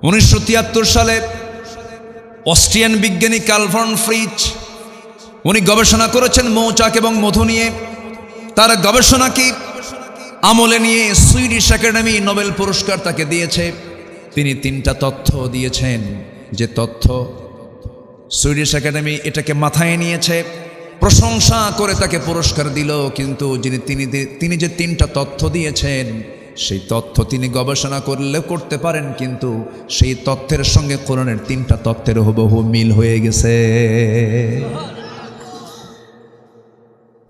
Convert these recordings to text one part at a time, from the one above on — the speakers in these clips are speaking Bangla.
1973 সালে অস্ট্রিয়ান বিজ্ঞানী কার্ল ভন ফ্রিচ উনি গবেষণা করেছেন মৌচাক এবং মধু নিয়ে। তার গবেষণাকে আমলে নিয়ে সুইডিশ একাডেমি নোবেল পুরস্কার তাকে দিয়েছে। তিনি 3টা তথ্য দিয়েছেন, যে তথ্য সুইডিশ একাডেমি এটাকে মাথায় নিয়েছে, প্রশংসা করে তাকে পুরস্কার দিল। কিন্তু তিনি যে 3টা তথ্য দিয়েছেন, সেই তথ্য তিনি গবেষণা করতে পারেন, কিন্তু সেই তথ্যের সঙ্গে কোরআনের 3টা তথ্যের হুবহু মিল হয়ে গেছে।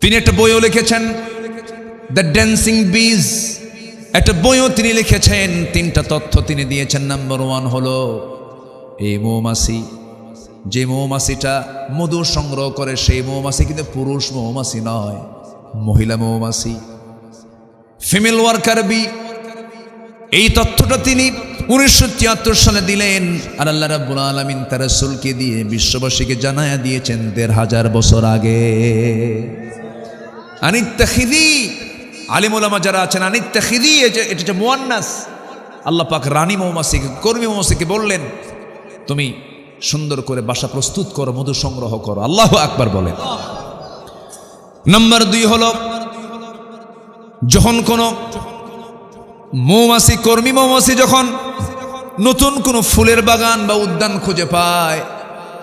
তিনি একটা বইও লিখেছেন, দ্য ড্যান্সিং বিজ, একটা বইও তিনি লিখেছেন। 3টা তথ্য তিনি দিয়েছেন। নাম্বার 1 হলো এই মৌমাছি, যে মৌমাছিটা মধু সংগ্রহ করে, সেই মৌমাছি কিন্তু পুরুষ মৌমাছি নয়, মহিলা মৌমাছি, ফিমেল ওয়ার্কার বি। এই তথ্যটা তিনি 1973 সালে দিলেন। আর আল্লাহ রাব্বুল আলামিন তার রাসূলকে দিয়ে বিশ্ববাসীকে জানায়া দিয়েছেন 1500 বছর আগে। আনিত্তাখিদি, আলিম উলামা যারা আছেন, আনিত্তাখিদি এটা যে মুয়ান্নাস, আল্লাহ পাক রানী মৌমাছিকে, কর্মী মৌমাছিকে বললেন, তুমি সুন্দর করে বাসা প্রস্তুত করো, মধু সংগ্রহ করো। আল্লাহু আকবার বলেন। নাম্বার 2 হলো, যখন কোনো মৌমাছি, কর্মী মৌমাছি যখন নতুন কোনো ফুলের বাগান বা উদ্যান খুঁজে পায়,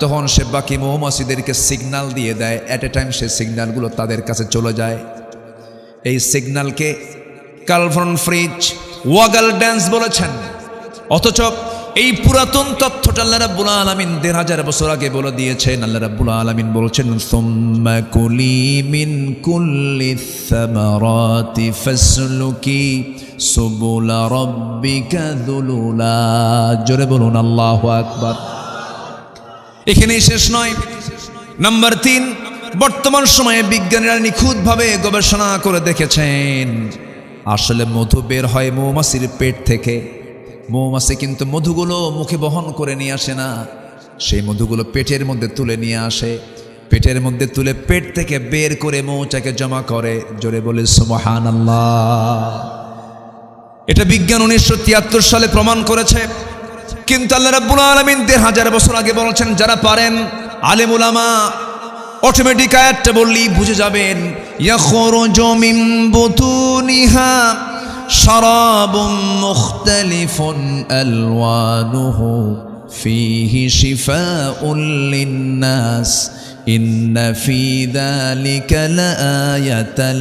তখন সে বাকি মৌমাছিদেরকে সিগন্যাল দিয়ে দেয়। অ্যাট এ টাইম সে সিগন্যালগুলো তাদের কাছে চলে যায়। এই সিগন্যালকে কার্ল ভন ফ্রিচ ওয়াগল ড্যান্স বলেছেন। অথচ এই পুরাতন তথ্যটা আল্লাহ রাব্বুল আলামিন 1500 বছর আগে বলে দিয়েছেন। আল্লাহ রাব্বুল আলামিন বলছেন, সুম্মা কুলি মিন কুল্লিস সামারাতি ফাসলুকি সুবুলা রাব্বিকা যুলুলা। জোরে বলুন আল্লাহু আকবার। এখানেই শেষ নয়। নাম্বার 3, বর্তমান সময়ে বিজ্ঞানীরা নিখুঁতভাবে গবেষণা করে দেখেছেন, আসলে মধু বের হয় মৌমাছির পেট থেকে। মৌমাছি কিন্তু মধুগুলো মুখে বহন করে নিয়ে আসে না, সেই মধুগুলো পেটের মধ্যে তুলে নিয়ে আসে। পেটের মধ্যে তুলে পেট থেকে বের করে মৌচাকে জমা করে। জোরে বলে সুবহানাল্লাহ। এটা বিজ্ঞান 1973 সালে প্রমাণ করেছে। কিন্তু আল্লাহ রাব্বুল আলামিন 1500 বছর আগে বলেছেন, যারা পারেন আলেম উলামা অটোমেটিক আয়াতটা বললেই বুঝে যাবেন, ইয়াখরুজু মিন বুতুনিহা শারাবুম মুখতালিফুন আলওয়ানুহু ফীহি শিফাউন লিন্নাস ইন্না ফী যালিকা লাআয়াতান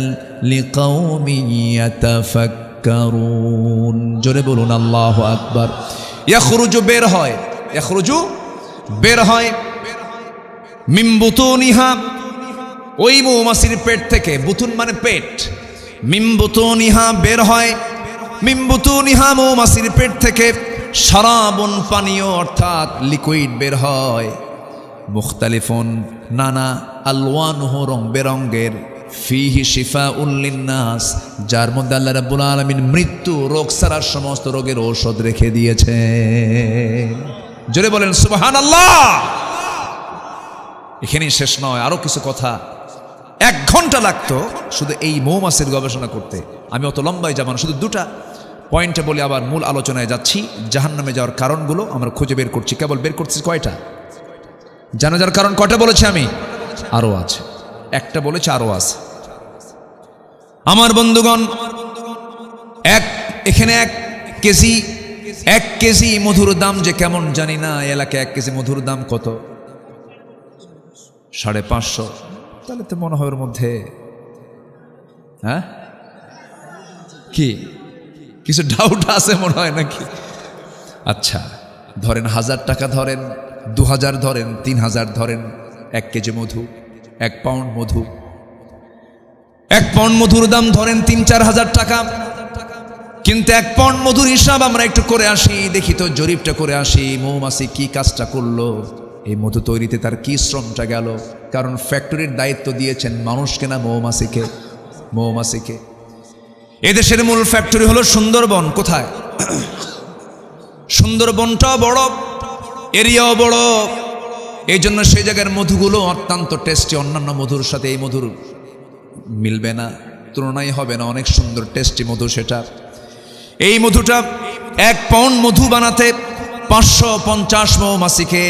লিকাওমিন ইয়াতাফাক্কারুন। জোরে বলুন আল্লাহু আকবার। ইয়াখরুজু বের হয়, ইয়াখরুজু বের হয়, মিন বুতুনিহা ওই মৌমাছির পেট থেকে। বুতুন মানে পেট, মিন বুতুনিহা বের হয়, মিন বুতুনিহা মৌমাছির পেট থেকে শারাবুন পানীয় অর্থাৎ লিকুইড বের হয়, মুখতালিফুন নানা, আলওয়ানুহু রং বেরঙ্গের, ফীহি শিফাউন লিন্নাস যার মধ্যে আল্লাহ রাব্বুল আলামিন মৃত্যু রোগ ছাড়ার সমস্ত রোগের ঔষধ রেখে দিয়েছে। জোরে বলেন সুবহানাল্লাহ। এখানেই শেষ নয়, আরো কিছু কথা। 1 ঘন্টা লাগতো শুধু এই মৌমাছির গবেষণা করতে। আমি অত লম্বায় যাব না, শুধু 2টা পয়েন্টে বলে আবার মূল আলোচনায় যাচ্ছি। জাহান্নামে যাওয়ার কারণগুলো আমরা খুঁজে বের করছি। কেবল বের করছি কয়টা? জানাজার কারণ কয়টা বলেছি আমি? আরো আছে, একটা বলেছে, আরো আছে। আমার বন্ধুগণ, এখানে 1 কেজি মধুর দাম যে কেমন জানি না। এলাকায় 1 কেজি মধুর দাম কত? 550। তাহলে তো মনে হয় ওর মধ্যে কি কিছু ডাউট আছে মনে হয় নাকি? আচ্ছা, ধরেন 1000 টাকা, ধরেন 2000, ধরেন 3000, ধরেন 1 কেজি মধু, 1 পাউন্ড মধু। 1 পাউন্ড মধুর দাম ধরেন 3-4 হাজার টাকা। কিন্তু 1 পাউন্ড মধুর হিসাব আমরা একটু করে আসি, দেখি তো, জরিপটা করে আসি, মৌমাছি কি কাজটা করলো, এই মধু তৈরিতে তার কি শ্রমটা গেল। কারণ ফ্যাক্টরির দায়িত্ব দিয়েছেন মানুষকে না মৌমাছিকে? মৌমাছিকে। এদেশের মূল ফ্যাক্টরি হলো সুন্দরবন। কোথায়? সুন্দরবনটাও বড়, এরিয়াও বড়, এই জন্য সেই জায়গার মধুগুলো অত্যন্ত টেস্টি। অন্যান্য মধুর সাথে এই মধুর মিলবে না, তুলনাই হবে না। অনেক সুন্দর টেস্টি মধু সেটা। এই মধুটা 1 পাউন্ড মধু বানাতে 550 মৌমাছিকে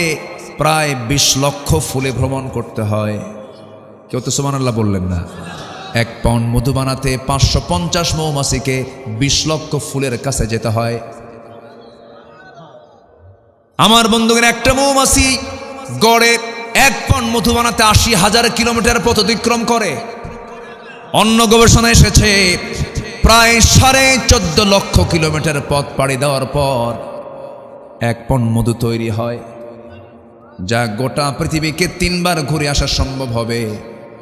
প্রায় 20 লক্ষ ফুলে ভ্রমণ করতে হয়। কেউ তো সুবহানাল্লাহ বললেন না। 1 পাউন্ড মধু বানাতে 550 মৌমাছিকে 20 লক্ষ ফুলের কাছে যেতে হয়। আমার বন্ধুগণ, একটা মৌমাছি গড়ে 1 পাউন্ড মধু বানাতে 80,000 কিলোমিটার পথ অতিক্রম করে। অন্য গবেষণায় এসেছে প্রায় 14.5 লক্ষ কিলোমিটার পথ পাড়ি দেওয়ার পর 1 পাউন্ড মধু তৈরি হয়, যা গোটা পৃথিবীকে 3 বার ঘুরে আসা সম্ভব হবে।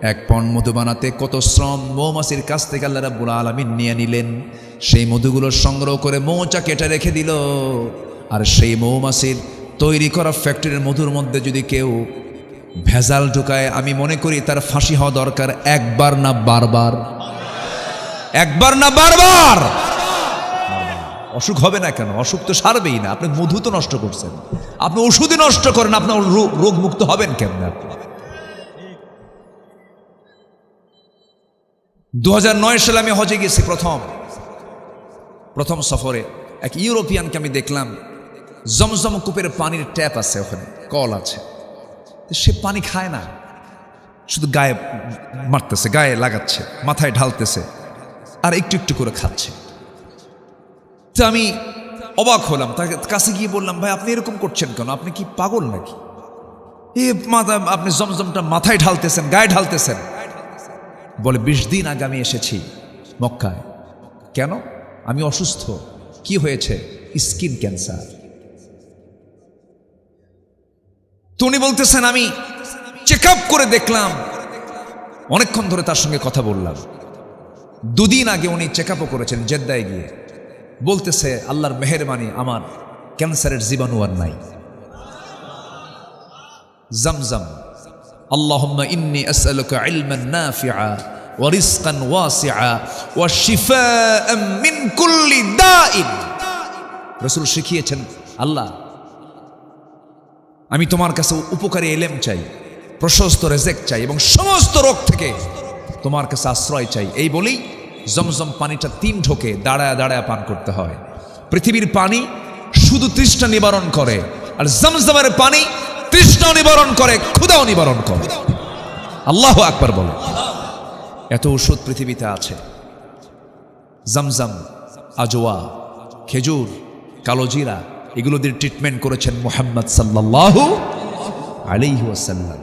1 পাউন্ড মধু বানাতে কত শ্রম মৌমাছির কাছ থেকে আল্লাহ রাব্বুল আলামিন নিয়ে নিলেন। সেই মধুগুলো সংগ্রহ করে মৌচাকে এটা রেখে দিল। আর সেই মৌমাছির তৈরি করা ফ্যাক্টরির মধুর মধ্যে যদি কেউ ভেজাল ঢুকায়, আমি মনে করি তার ফাঁসি হওয়া দরকার। একবার না বারবার, একবার না বারবার। অসুখ হবে না কেন? অসুখ তো সারবেই না। আপনি মধু তো নষ্ট করছেন, আপনি ওষুধই নষ্ট করেন, আপনার রোগ মুক্ত হবেন কেমন? 2009 সালে আমি হজে গেছি। প্রথম সফরে এক ইউরোপিয়ানকে আমি দেখলাম, জমজম কূপের পানির ট্যাপ আছে, ওখানে কল আছে, সে পানি খায় না, শুধু গায়ে মারতেছে, গায়ে লাগাচ্ছে, মাথায় ঢালতেছে আর একটু একটু করে খাচ্ছে। তো আমি অবাক হলাম, তার কাছে গিয়ে বললাম, ভাই আপনি এরকম করছেন কেন? আপনি কি পাগল নাকি? আপনি জমজমটা মাথায় ঢালতেছেন, গায়ে ঢালতেছেন। বলে 20 দিন আগে আমি এসেছি মক্কায়। কেন? আমি অসুস্থ। কি হয়েছে? Skin cancer. তো উনি বলতেছেন, আমি চেক আপ করে দেখলাম। অনেকক্ষণ ধরে তার সঙ্গে কথা বললাম। 2 দিন আগে উনি চেক আপও করেছেন জেদ্দায় গিয়ে। বলতেছে, আল্লাহর মেহেরবানি, আমার ক্যান্সারের জীবাণু আর নাই। জমজম, আল্লাহুম্মা ইন্নী আসআলুকা ইলমান নাফিআ ওয়া রিজকান ওয়াসিআ ওয়া শিফাআম মিন কুল্লি দাইন। রাসূল শিখিয়েছেন, আল্লাহ আমি তোমার কাছে উপকারী ইলম চাই, প্রশস্ত রিজিক চাই এবং সমস্ত রোগ থেকে তোমার কাছে আশ্রয় চাই। এই বলেই জমজম পানিটা 3 ঢোকে দাঁড়ায় দাঁড়ায় পান করতে হয়। পৃথিবীর পানি শুধু তৃষ্ণা নিবারণ করে, আর জমজমের পানি তৃষ্ণা নিবারণ করে, ক্ষুধাও নিবারণ করে। আল্লাহু আকবার বলে। এত ওষুধ পৃথিবীতে আছে। জমজম, আজওয়া, খেজুর, কালোজিরা, এগুলো দিয়ে ট্রিটমেন্ট করেছেন মুহাম্মদ সাল্লাল্লাহু আলাইহি ওয়াসাল্লাম।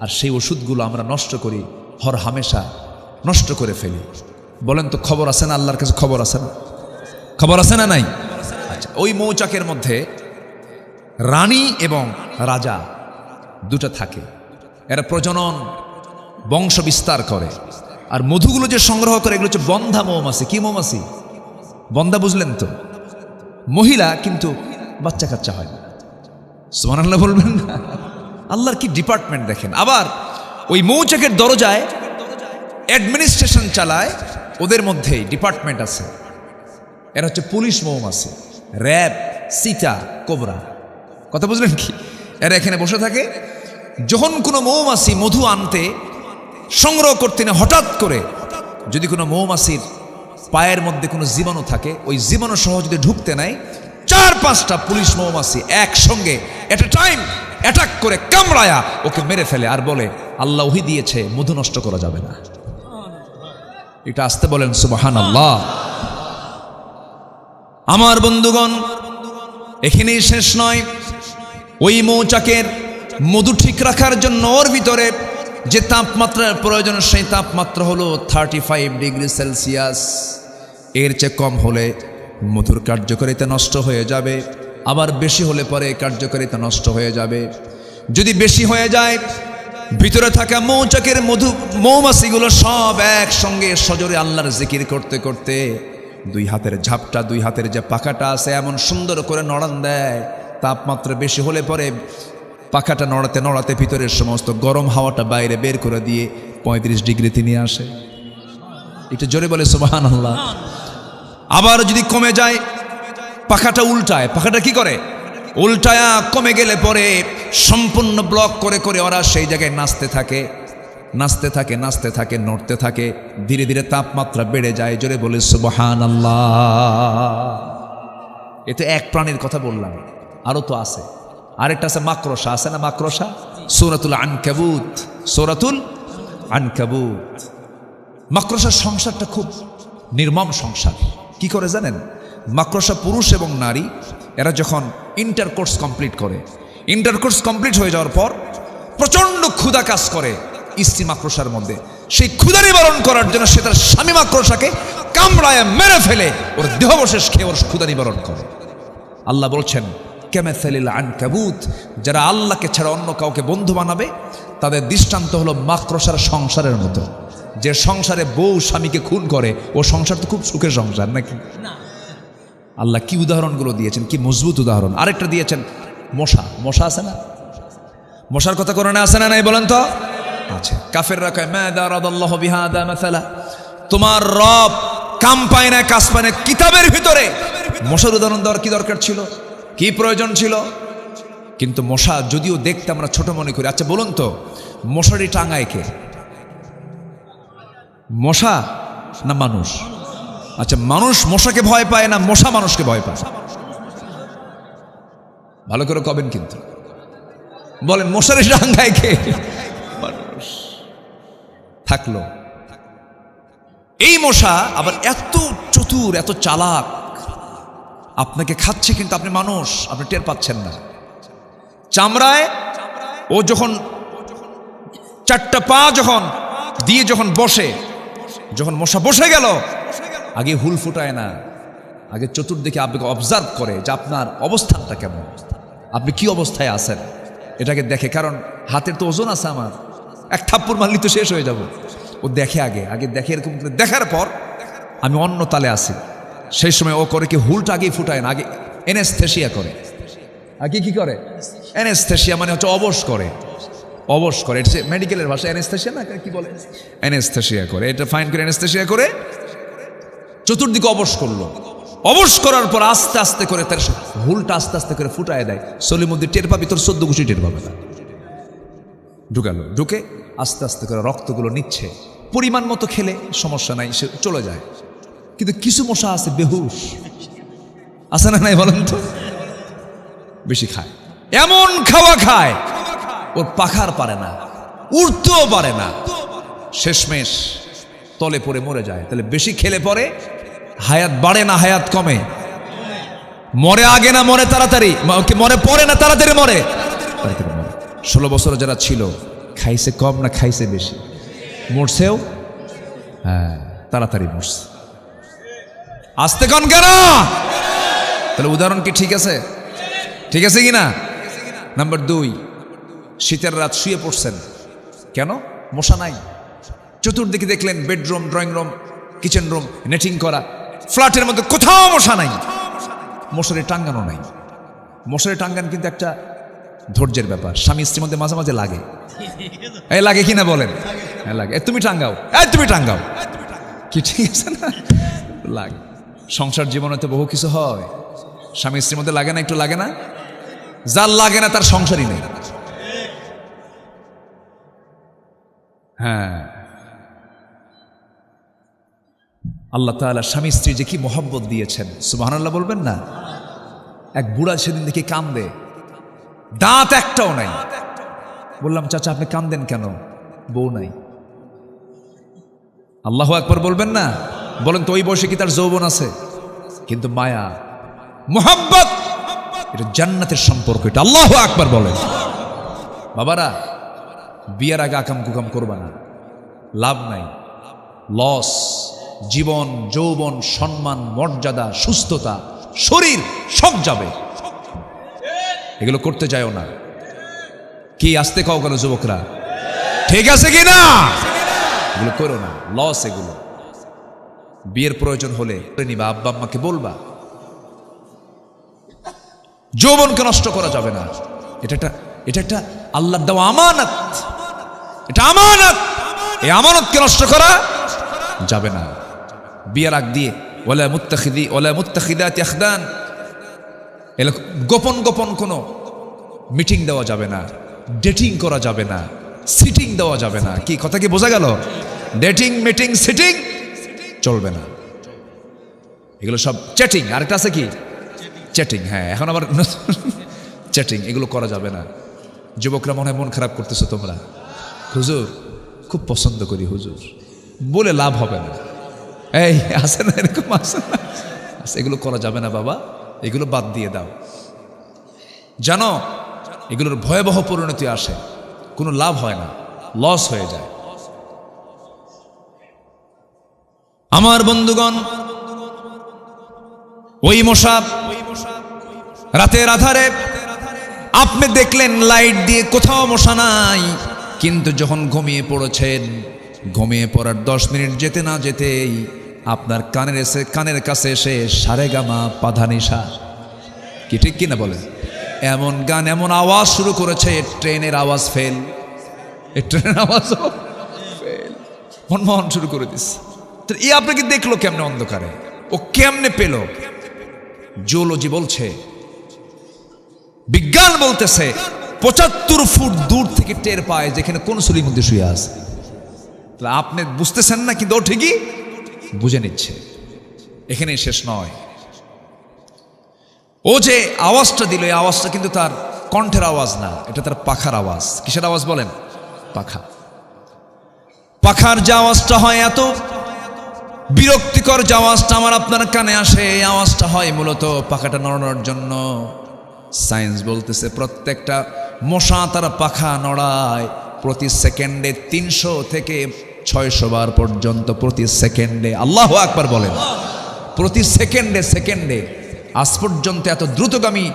আর সেই ওষুধগুলো আমরা নষ্ট করি, হর হামেশা নষ্ট করে ফেলি। বলেন তো, খবর আছে না? আল্লাহর কাছে খবর আছে না? খবর আছে না নাই? আচ্ছা, ওই মৌচাকের মধ্যে রানী এবং রাজা দুটো থাকে। এরা প্রজনন, বংশ বিস্তার করে। আর মধুগুলো যে সংগ্রহ করে, এগুলো হচ্ছে বন্ধা মৌমাছি। কি মৌমাছি? বন্ধা, বুঝলেন তো? মহিলা, কিন্তু বাচ্চা কাচ্চা হয় না। সুবহানাল্লাহ বলবেন না? আল্লাহর কি ডিপার্টমেন্ট দেখেন। আবার ওই মৌচাকের দরজায় অ্যাডমিনিস্ট্রেশন চালায়, ওদের মধ্যেই ডিপার্টমেন্ট আছে। এরা হচ্ছে পুলিশ মৌমাছি, র্যাব, চিতা, কোবরা। কথা বুঝলেন কি? এরা এখানে বসে থাকে। যখন কোনো মৌমাছি মধু আনতে সংগ্রহ করতে না, হঠাৎ করে যদি কোনো মৌমাছির পায়ের মধ্যে কোনো জীবাণু থাকে, ওই জীবাণু সহ যদি ঢুকতে নেয়, 4-5টা পুলিশ মৌমাছি একসঙ্গে এট এ টাইম অ্যাটাক করে কামড়ায়া ওকে মেরে ফেলে। আর বলে, আল্লাহ ওহী দিয়েছে, মধু নষ্ট করা যাবে না। এটা আসতে বলেন সুবহানাল্লাহ। আমার বন্ধুগণ, এখানেই শেষ নয়। ওই মৌচাকের মধু ঠিক রাখার জন্য ওর ভিতরে যে তাপমাত্রার প্রয়োজন, সেই তাপমাত্রা হলো 35 ডিগ্রি সেলসিয়াস। এর চেয়ে কম হলে মধুর কার্যকারিতা নষ্ট হয়ে যাবে, আবার বেশি হলে পরে কার্যকারিতা নষ্ট হয়ে যাবে। যদি বেশি হয়ে যায়, ভিতরে থাকা মৌচাকের মৌমাছিগুলো সব একসঙ্গে সজোরে আল্লাহর জিকির করতে করতে 2 হাতের ঝাপটা, 2 হাতের যে পাখাটা আছে, এমন সুন্দর করে নড়ান দেয়। তাপমাত্রা বেশি হলে পরে পাখাটা নড়াতে নড়াতে ভিতরের সমস্ত গরম হাওয়াটা বাইরে বের করে দিয়ে 35 ডিগ্রিতে নিয়ে আসে। এটা জোরে বলে সুবহানাল্লাহ। আবার যদি কমে যায়, পাখাটা উল্টায়। পাখাটা কি করে? উল্টায়া কমে গেলে পরে সম্পূর্ণ ব্লক করে করে ওরা সেই জায়গায় নাচতে থাকে, নাচতে থাকে, নাচতে থাকে, নড়তে থাকে। ধীরে ধীরে তাপমাত্রা বেড়ে যায়। জোরে বলে সুবহানাল্লাহ। এতে এক প্রাণীর কথা বললাম। আরো তো আছে, আরেকটা আছে মাকড়সা, আছে না মাকড়সা? সূরাতুল আনকাবুত, সূরাতুল আনকাবুত। মাকড়সার সংসারটা খুব নির্মম সংসার। কি করে জানেন? মাকড়সা পুরুষ এবং নারী এরা যখন ইন্টারকোর্স কমপ্লিট করে, ইন্টারকোর্স কমপ্লিট হয়ে যাওয়ার পর প্রচন্ড ক্ষুধা কাজ করে স্ত্রী মাকড়সার মধ্যে। সেই ক্ষুধা নিবারণ করার জন্য সে তার স্বামী মাকড়সাকে কামড়ায় মেরে ফেলে ওর দেহাবশেষ খেয়ে ওর ক্ষুধা নিবারণ করে। আল্লাহ বলছেন কামাসালিল আনকাবুত, যারা আল্লাহকে ছাড়া অন্য কাউকে বন্ধু বানাবে তাদের দৃষ্টান্ত হলো মাকড়সার সংসারের মতো। যে সংসারে বউ স্বামীকে খুন করে ও সংসার তো খুব সুখের সংসার নাকি? আল্লাহ কি উদাহরণগুলো দিয়েছেন, কি মজবুত উদাহরণ। আরেকটা দিয়েছেন মশা। মশা আছে না? মশার কথা কোরআনে আছে না নাই বলেন তো? আছে। কাফেররা কয় মা দারাদাল্লাহু বিহাদা মাসালা, তোমার রব কাম পায় না কাজ পায় না, কিতাবের ভিতরে মশার উদাহরণ দেওয়ার কি দরকার ছিল, কি প্রয়োজন ছিল? কিন্তু মশা যদিও দেখতে আমরা ছোট মনে করি। আচ্ছা বলুন তো, মশারি টাঙায় কে? মশা না মানুষ? আচ্ছা মানুষ মশাকে ভয় পায় না মশা মানুষকে ভয় পায়? ভালো করে কবেন কিন্তু বলেন, মশারি টাঙায় কে? মানুষ। থাকলো এই মশা আবার এত চতুর, এত চালাক, আপনাকে খাচ্ছে কিন্তু আপনি মানুষ, আপনি টের পাচ্ছেন না। চামড়ায় ও যখন চারটা পা যখন দিয়ে যখন বসে, যখন মশা বসে গেল, আগে হুল ফুটায় না, আগে চতুর্দিকে আপনাকে অবজার্ভ করে যে আপনার অবস্থানটা কেমন, আপনি কি অবস্থায় আছেন এটাকে দেখে। কারণ হাতের তো ওজন আছে, আমার এক থাপ্পড় মারলি তো শেষ হয়ে যাব। ও দেখে আগে দেখে, এরকম দেখার পর আমি অন্য তালে আছি, সেই সময় ও করে কি হুলটা আগেই ফুটায় না, আগে এনেস্থেশিয়া করে। আগে কি করে? এনেস্থেশিয়া মানে হচ্ছে অবশ করে, অবশ করে। এটা মেডিকেলের ভাষা এনেস্থেশিয়া না, কি বলে? এনেস্থেশিয়া করে। এটা ফাইন করে এনেস্থেশিয়া করে চতুর্দিকে অবশ করলো। অবশ করার পর আস্তে আস্তে করে তার হুলটা আস্তে আস্তে করে ফুটায় দেয়। সলিমুদ্দি টের পাবি, তোর 14 গুছি টের পাবে না। ঢুকালো, ঢুকে আস্তে আস্তে করে রক্তগুলো নিচ্ছে। পরিমাণ মতো খেলে সমস্যা নাই, সে চলে যায়। কিন্তু কিছু মশা আছে বেহুশ, আছে না নাই বলেন তো? বেশি খায়, এমন খাওয়া খায় ওর পাখার পারে না, উড়তেও পারে না, শেষমেশ তলে পড়ে মরে যায়। তাহলে বেশি খেলে পরে হায়াত বাড়ে না হায়াত কমে? মরে আগে না মরে তাড়াতাড়ি? মরে পড়ে না তাড়াতাড়ি মরে? 16 বছর যারা ছিল খাইছে কম না খাইছে বেশি? মরছেও হ্যাঁ তাড়াতাড়ি মরছে। আসতে কন কেন? তাহলে উদাহরণ কি ঠিক আছে? ঠিক আছে কিনা? নাম্বার 2, শীতের রাত শুয়ে পড়ছেন, কেন? মশা নাই। চতুর্দিকে দেখলেন bedroom, drawing room, kitchen room netting করা, ফ্ল্যাটের মধ্যে কোথাও মশা নাই, মশারি টাঙ্গানো নাই। মশারি টাঙ্গান কিন্তু একটা ধৈর্যের ব্যাপার। স্বামী স্ত্রীর মধ্যে মাঝে মাঝে লাগে, এই লাগে কিনা বলেন? হ্যাঁ লাগে। তুমি টাঙ্গাও, তুমি টাঙ্গাও, কি ঠিক আছে না? লাগে। সংসার জীবনে তো বহু কিছু হয়, স্বামী স্ত্রীর মধ্যে লাগে না, একটু লাগে না? যার লাগে না তার সংসারই নেই। হ্যাঁ, আল্লাহ তাআলা স্বামী স্ত্রী যে কি মোহাব্বত দিয়েছেন, সুবহানাল্লাহ বলবেন না? এক বুড়া সেদিন দেখি কান্দে, দাঁত একটাও নাই। বললাম চাচা আপনি কান্দেন কেন? বউ নাই। আল্লাহু আকবার বলবেন না? বলেন তো ওই বয়সে কি তার যৌবন আছে? কিন্তু মায়া, মোহাব্বত, এটা জান্নাতের সম্পর্ক, এটা আল্লাহু আকবার বলেন। বাবারা, বিয়ের আগে আকাম কুকাম করবা না, লাভ নাই, লস। জীবন, যৌবন, সম্মান, মর্যাদা, সুস্থতা, শরীর সব যাবে, এগুলো করতে যাও না। কি আসতে কাও কেন যুবকরা? ঠিক আছে কি না? এগুলো করো না, লস এগুলো। বিয়ের প্রয়োজন হলে নিবা, আব্বা আম্মাকে বলবা। যৌবনকে নষ্ট করা যাবে না, এটা একটা আল্লাহর দেওয়া আমানত, এটা আমানত। এই আমানতকে নষ্ট করা যাবে না। বিয়ের আগ দিয়ে ওয়ালা মুত্তাখিদাতি আখদান, গোপন গোপন কোনো মিটিং দেওয়া যাবে না, ডেটিং করা যাবে না, সিটিং দেওয়া যাবে না। কি কথা কি বোঝা গেল? ডেটিং, মিটিং, সিটিং চলবে না, এগুলো সব চ্যাটিং। আরেকটা আছে কি? চ্যাটিং। হ্যাঁ, এখন আবার চ্যাটিং, এগুলো করা যাবে না। যুবকরা মনে হয় মন খারাপ করতেছো তোমরা। হুজুর খুব পছন্দ করি হুজুর, বলে লাভ হবে না। এই আসে না, এরকম আসে না, এগুলো করা যাবে না বাবা, এগুলো বাদ দিয়ে দাও। জানো এগুলোর ভয়াবহ পরিণতি আসে, কোনো লাভ হয় না, লস হয়ে যায়। আমার বন্ধুগণ, ওই মশা রাতের আধারে আপনি দেখলেন লাইট দিয়ে কোথাও মশা নাই, কিন্তু যখন ঘুমিয়ে পড়েছেন, ঘুমিয়ে পড়ার 10 মিনিট যেতে না যেতেই আপনার কানের কাছে এসে সারেগামা পাধানিসা, কি ঠিক কিনা বলেন, এমন গান এমন আওয়াজ শুরু করেছে, ট্রেনের আওয়াজ ফেল, এই ট্রেনের আওয়াজও ফেল, মনমোহন শুরু করে দিচ্ছে। তো এই আপনাকে দেখলো কেমনে অন্ধকারে, ও কেমনে পেল? জিওলজি বলছে, বিজ্ঞান বলতেছে 75 ফুট দূর থেকে টের পায় যেখানে কোন শরীর মধ্যে শুয়ে আছে। আপনি বুঝতেছেন না, কিন্তু ও ঠিকই বুঝে নিচ্ছে। এখানেই শেষ নয়, ও যে আওয়াজটা দিল, এই আওয়াজটা কিন্তু তার কণ্ঠের আওয়াজ না, এটা তার পাখার আওয়াজ। কিসের আওয়াজ বলেন? পাখা। পাখার যে আওয়াজটা হয়, এত বিরক্তিকর যে আওয়াজটা আমার আপনার কানে আসে, এই আওয়াজটা হয় মূলত পাখাটা নড়ানোর জন্য। সায়েন্স বলতেছে প্রত্যেকটা মশা তার পাখা নড়ায় প্রতি সেকেন্ডে 300 থেকে 600 বার পর্যন্ত, প্রতি সেকেন্ডে। আল্লাহু আকবার বলেন। প্রতি সেকেন্ডে আজ পর্যন্ত এত দ্রুতগামী,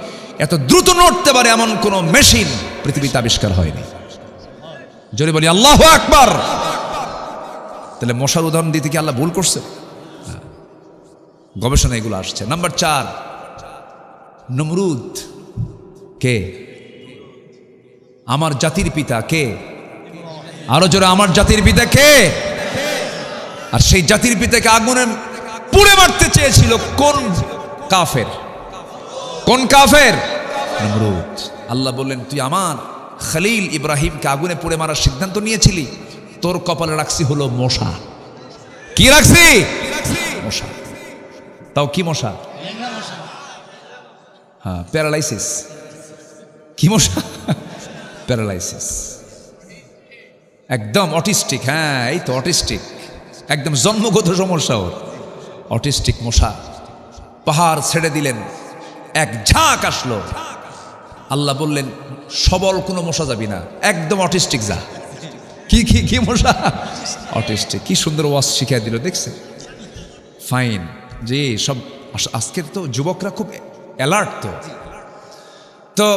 এত দ্রুত নড়তে পারে এমন কোন মেশিন পৃথিবীতে আবিষ্কার হয়নি। জোরে বলি আল্লাহু আকবার। তাহলে মশার উদাহরণ দিতে কি আল্লাহ ভুল করছে? গবেষণা এগুলো আসছে। নাম্বার 4, নমরুদ কে? আমার জাতির পিতা কে? আরো জোরে, আমার জাতির পিতা কে? আর সেই জাতির পিতাকে আগুনে পুড়ে মারতে চেয়েছিল কোন কাফের? কোন কাফের? নমরুদ। আল্লাহ বললেন, তুই আমার খলিল ইব্রাহিমকে আগুনে পুড়ে মারার সিদ্ধান্ত নিয়েছিলি, তোর কপালে রাখছি হলো মশা। কি রাখছি? মশা। তাও কি মশা? হ্যাঁ, প্যারালাইসিস। কি মশা? প্যারালাইসিস। একদম অটিস্টিক। হ্যাঁ, এই তো অটিস্টিক, একদম জন্মগত সমস্যা ওর। অটিস্টিক মশা। পাহাড় ছেড়ে দিলেন, এক ঝাঁক আসলো। আল্লাহ বললেন, সবল কোনো মশা যাবি না, একদম অটিস্টিক যা। কি কি কি মশা? অটিস্টিক। কি সুন্দর ওয়াজ শিখিয়ে দিল, দেখছে? ফাইন। যে সব আজকের তো যুবকরা খুব অ্যালার্ট। তো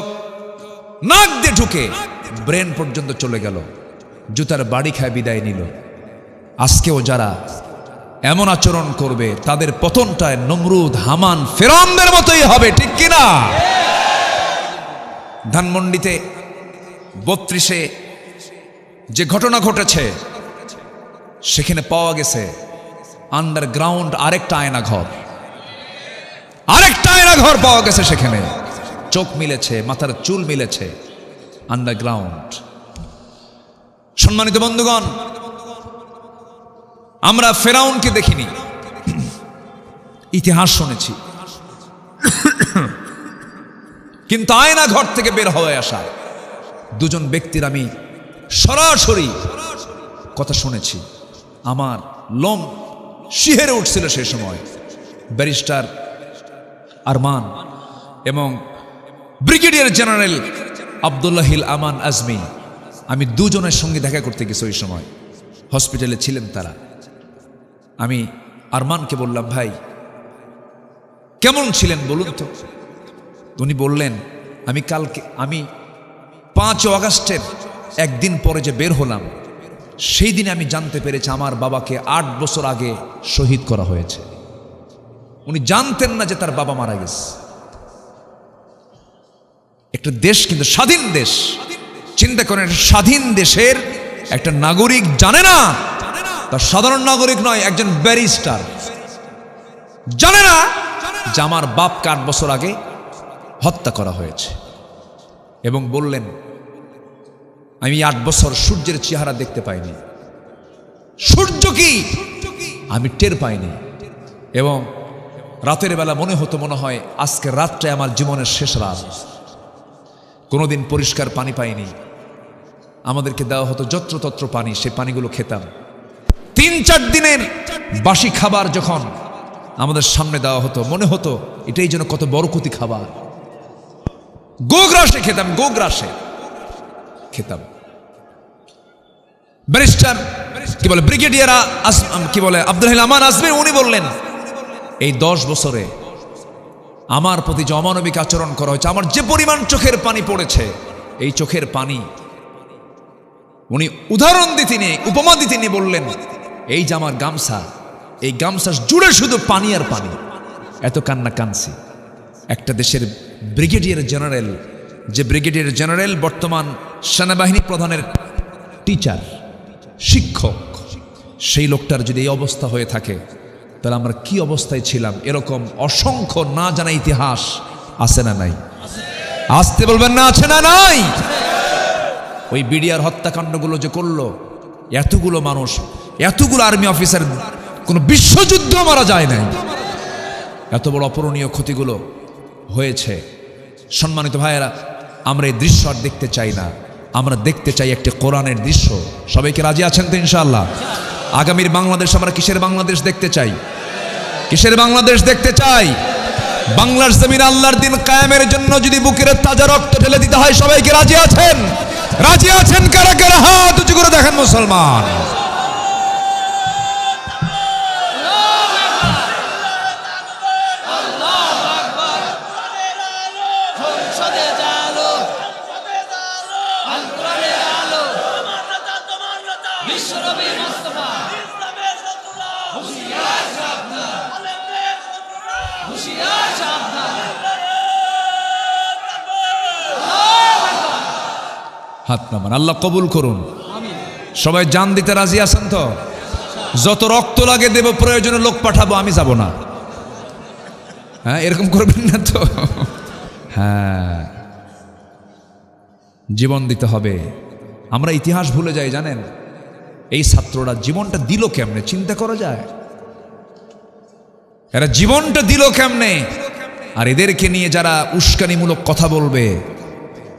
নাক দিয়ে ঢুকে ব্রেন পর্যন্ত চলে গেল, জুতার বাড়ি খায় বিদায় নিল। আজকেও যারা এমন আচরণ করবে তাদের পতনটায় নমরুদ, হামান, ফেরাউনদের মতোই হবে, ঠিক কিনা? ধানমন্ডিতে 32-এ যে ঘটনা ঘটেছে, সেখানে পাওয়া গেছে আন্ডারগ্রাউন্ড আরেকটা আয়নাঘর, আরেকটা আয়নাঘর পাওয়া গেছে। সেখানে চোখ মিলেছে, মাথার চুল মিলেছে, আন্ডারগ্রাউন্ড। সম্মানিত বন্ধুগণ, আমরা ফেরাউনকে দেখিনি, ইতিহাস শুনেছি, কিন্তু আয়না ঘর থেকে বের হয়ে আসা দুজন ব্যক্তির আমি সরাসরি কথা শুনেছি। আমার লোম শিহরে উঠছিল সেই সময়। ব্যারিস্টার আরমান এবং ব্রিগেডিয়ার জেনারেল আব্দুল্লাহিল আমান আজমি, আমি দুজনের সঙ্গে দেখা করতে গেছি। ওই সময় হসপিটালে ছিলেন তারা। আমি আরমানকে বললাম, ভাই কেমন ছিলেন বলুন তো? উনি বললেন, আমি 5 আগস্টের একদিন পরে যে বের হলাম, সেই দিনে আমি জানতে পেরেছি আমার বাবাকে 8 বছর আগে শহীদ করা হয়েছে। উনি জানতেন না যে তার বাবা মারা গেছে। একটা দেশ, কিন্তু স্বাধীন দেশ, চিন্তা করেন, স্বাধীন দেশের একটা নাগরিক জানে না, তার সাধারণ নাগরিক নয়, একজন ব্যারিস্টার জানে না যে আমার বাপকে 8 বছর আগে হত্যা করা হয়েছে। এবং বললেন, আমি 8 বছর সূর্যের চেহারা দেখতে পাইনি, সূর্য কি আমি টের পাইনি, এবং রাতের বেলা মনে হয় আজকে রাতটাই আমার জীবনের শেষ রাত। কোনোদিন পরিষ্কার পানি পাইনি। আমাদেরকে দেওয়া হতো যত্রতত্র পানি, সে পানিগুলো খেতাম। 3-4 দিনের বাসি খাবার যখন আমাদের সামনে দেওয়া হতো, মনে হতো এটাই যেন কত বরকতি খাবার। গোগ্রাসে খেতাম, গোগ্রাসে খেতাম। ব্যারিস্টার ব্রিগেডিয়ার আব্দুল হালিম আমান আজমি উনি বললেন, এই 10 বছরে আমার প্রতি যে অমানবিক আচরণ করা হয়েছে, আমার যে পরিমাণ চোখের পানি পড়েছে, এই চোখের পানি উনি উদাহরণ দিতে নিয়ে, উপমা দিতে নিয়ে বললেন, এই যে আমার গামছা, এই গামছা জুড়ে শুধু পানি আর পানি। এত কান্না কানছি। একটা দেশের ব্রিগেডিয়ার জেনারেল, যে ব্রিগেডিয়ার জেনারেল বর্তমান সেনাবাহিনী প্রধানের টিচার, শিক্ষক, সেই লোকটার যদি এই অবস্থা হয়ে থাকে, তাহলে আমরা কি অবস্থায় ছিলাম? এরকম অসংখ্য না জানা ইতিহাস আছে না নাই? আসতে বলবেন না, আছে না নাই? ওই বিডিআর হত্যাকাণ্ডগুলো যে করলো, এতগুলো মানুষ, এতগুলো আর্মি অফিসার, কোনো বিশ্বযুদ্ধ মারা যায় নাই। এত বড় অপূরণীয় ক্ষতিগুলো হয়েছে। সম্মানিত ভাইয়েরা, আমরা এই দৃশ্য আর দেখতে চাই না। আমরা দেখতে চাই একটি কোরআনের দৃশ্য। সবাইকে রাজি আছেন তো ইনশাআল্লাহ? আগামীর বাংলাদেশ আমরা কিসের বাংলাদেশ দেখতে চাই? কিসের বাংলাদেশ দেখতে চাই? বাংলার জমিন আল্লাহর দিন কায়েমের জন্য যদি বুকের তাজা রক্ত ঢেলে দিতে হয়, সবাইকে রাজি আছেন? রাজি আছেন কারা কারা? হাত উঁচু করে দেখেন মুসলমান। হাত নামান, আল্লাহ কবুল করুন। সবাই জান দিতে রাজি আছেন তো? যত রক্ত লাগে দেব, প্রয়োজনে লোক পাঠাবো, আমি যাব না। হ্যাঁ, এরকম করবেন না তো? হ্যাঁ, জীবন দিতে হবে। আমরা ইতিহাস ভুলে যাই, জানেন? এই ছাত্ররা জীবনটা দিল কেমনে চিন্তা করা যায়? এরা জীবনটা দিল কেমনে? আর এদেরকে নিয়ে যারা উস্কানিমূলক কথা বলবে,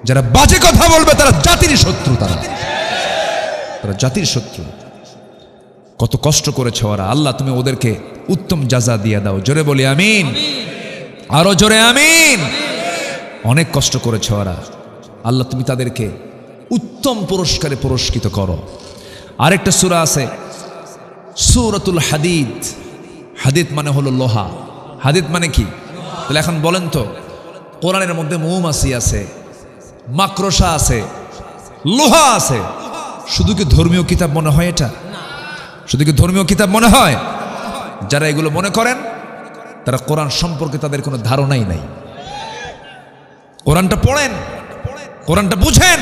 যারা বাজে কথা বলবে, তারা জাতির শত্রু। তারা জাতির শত্রু। কত কষ্ট করেছে ওরা। আল্লাহ তুমি ওদেরকে উত্তম জাযা দিয়ে দাও। জোরে বলি আমিন, আরো জোরে আমিন। অনেক কষ্ট করেছে ওরা। আল্লাহ তুমি তাদেরকে উত্তম পুরস্কারে পুরস্কৃত করো। আরেকটা সূরা আছে, সূরাতুল হাদিদ। হাদিদ মানে হলো লোহা। হাদিদ মানে কি? তাহলে এখন বলেন তো, কোরআনের মধ্যে মৌমাছি আছে, মাকড়সা আছে, লোহা আছে, শুধু কি ধর্মীয় কিতাব মনে হয়? এটা শুধু কি ধর্মীয় কিতাব মনে হয়? যারা এগুলো মনে করেন, তারা কোরআন সম্পর্কে তাদের কোনো ধারণাই নাই। কোরআনটা পড়েন, কোরআনটা বুঝেন,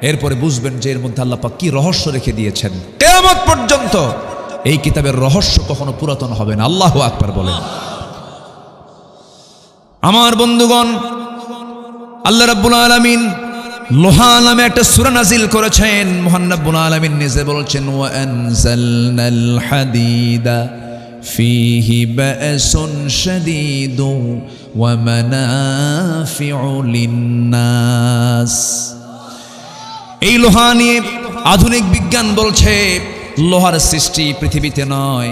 এরপরে বুঝবেন যে এর মধ্যে আল্লাহ পাক কি রহস্য রেখে দিয়েছেন। কিয়ামত পর্যন্ত এই কিতাবের রহস্য কখনো পুরাতন হবে না। আল্লাহু আকবার বলেন। আমার বন্ধুগণ, আল্লাহ রাব্বুল আলামিন লোহা নামে একটা সূরা নাজিল করেছেন। মহান রাব্বুল আলামিন নিজে বলছেন, ওয়া আনজালনাল হাদিদা ফীহি বা'সুন শাদীদু ওয়া মানাফিউ লিন-নাস। এই লোহা নিয়ে আধুনিক বিজ্ঞান বলছে, লোহার সৃষ্টি পৃথিবীতে নয়,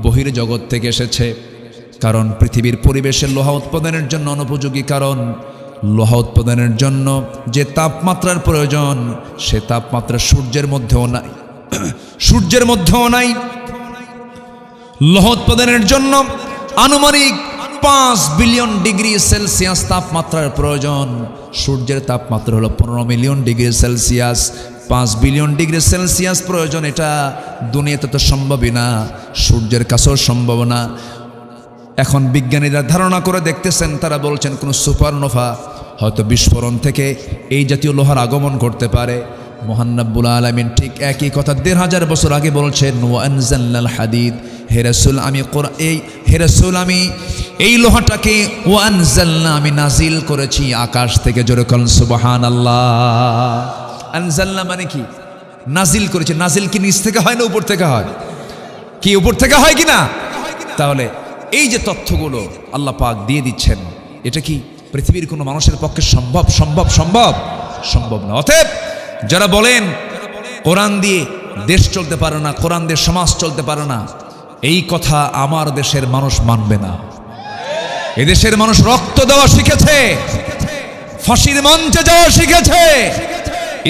বহির্জগৎ থেকে এসেছে। কারণ পৃথিবীর পরিবেশের লোহা উৎপাদনের জন্য অনুপযোগী। কারণ লোহা উৎপাদনের জন্য যে তাপমাত্রার প্রয়োজন, সে তাপমাত্রা সূর্যের মধ্যেও নাই, সূর্যের মধ্যেও নাই। লোহা উৎপাদনের জন্য আনুমানিক 5 বিলিয়ন ডিগ্রি সেলসিয়াস তাপমাত্রার প্রয়োজন। সূর্যের তাপমাত্রা হলো 15 million degree Celsius. 5 billion degree Celsius প্রয়োজন। এটা দুনিয়াতে তো সম্ভবই না, সূর্যের কাছেও সম্ভব না। এখন বিজ্ঞানীরা ধারণা করে দেখতেছেন, তারা বলছেন কোন সুপারনোভা হয়তো বিস্ফোরণ থেকে এই জাতীয় লোহার আগমন করতে পারে। মহান রব্বুল আলামিন ঠিক একই কথা 1500 বছর আগে বলছেন, ওয়া আনজালনাল হাদিদ। হে রাসূল, আমি এই লোহাটাকে ওয়া আনজালনা, আমি নাজিল করেছি আকাশ থেকে। জোরে বলেন সুবহানাল্লাহ। আনজালনা মানে কি? নাজিল করেছে। নাজিল কি নিচ থেকে হয় না উপর থেকে হয়? কি উপর থেকে হয় কি না? তাহলে এই যে তথ্যগুলো আল্লাহ পাক দিয়ে দিচ্ছেন, এটা কি পৃথিবীর কোনো মানুষের পক্ষে সম্ভব না। অতএব যারা বলেন কোরআন দিয়ে দেশ চলতে পারে না, কোরআন দিয়ে সমাজ চলতে পারে না, এই কথা আমার দেশের মানুষ মানবে না। এদেশের মানুষ রক্ত দেওয়া শিখেছে, ফাঁসির মঞ্চে যাওয়া শিখেছে,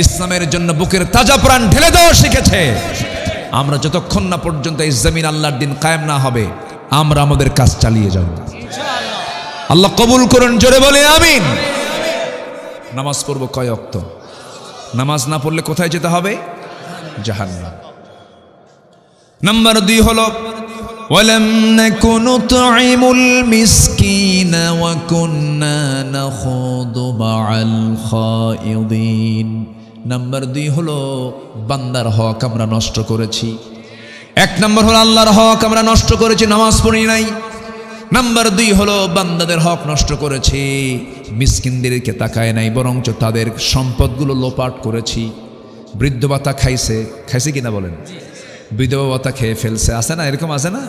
ইসলামের জন্য বুকের তাজা প্রাণ ঢেলে দেওয়া শিখেছে। আমরা যতক্ষণ না পর্যন্ত এই জমিন আল্লাহর দিন কায়েম না হবে, আমরা আমাদের কাজ চালিয়ে যাব। আল্লাহ কবুল করুন, জোরে বলে আমিন। নামাজ পড়ব কয় ওয়াক্ত? নামাজ না পড়লে কোথায় যেতে হবে? জাহান্নাম। নাম্বার 2 হলো ওয়ালাম নাকুনু তুইমুল মিসকিনা ওয়া কুন্না নাখুদু মাআল খায়িদিন। নাম্বার 2 হলো বান্দার হক আমরা নষ্ট করেছি। 1 নম্বর হলো আল্লাহর হক আমরা নষ্ট করেছি, নামাজ পড়ি নাই। নাম্বার 2 হলো বান্দাদের হক নষ্ট করেছি, মিসকিনদেরকে তাকায় নাই, বরঞ্চ তাদের সম্পদগুলো লোপাট করেছি। বৃদ্ধ ভাতা খাইছে কিনা বলেন? বিধবা ভাতা খেয়ে ফেলছে, আছে না? এরকম আছে না?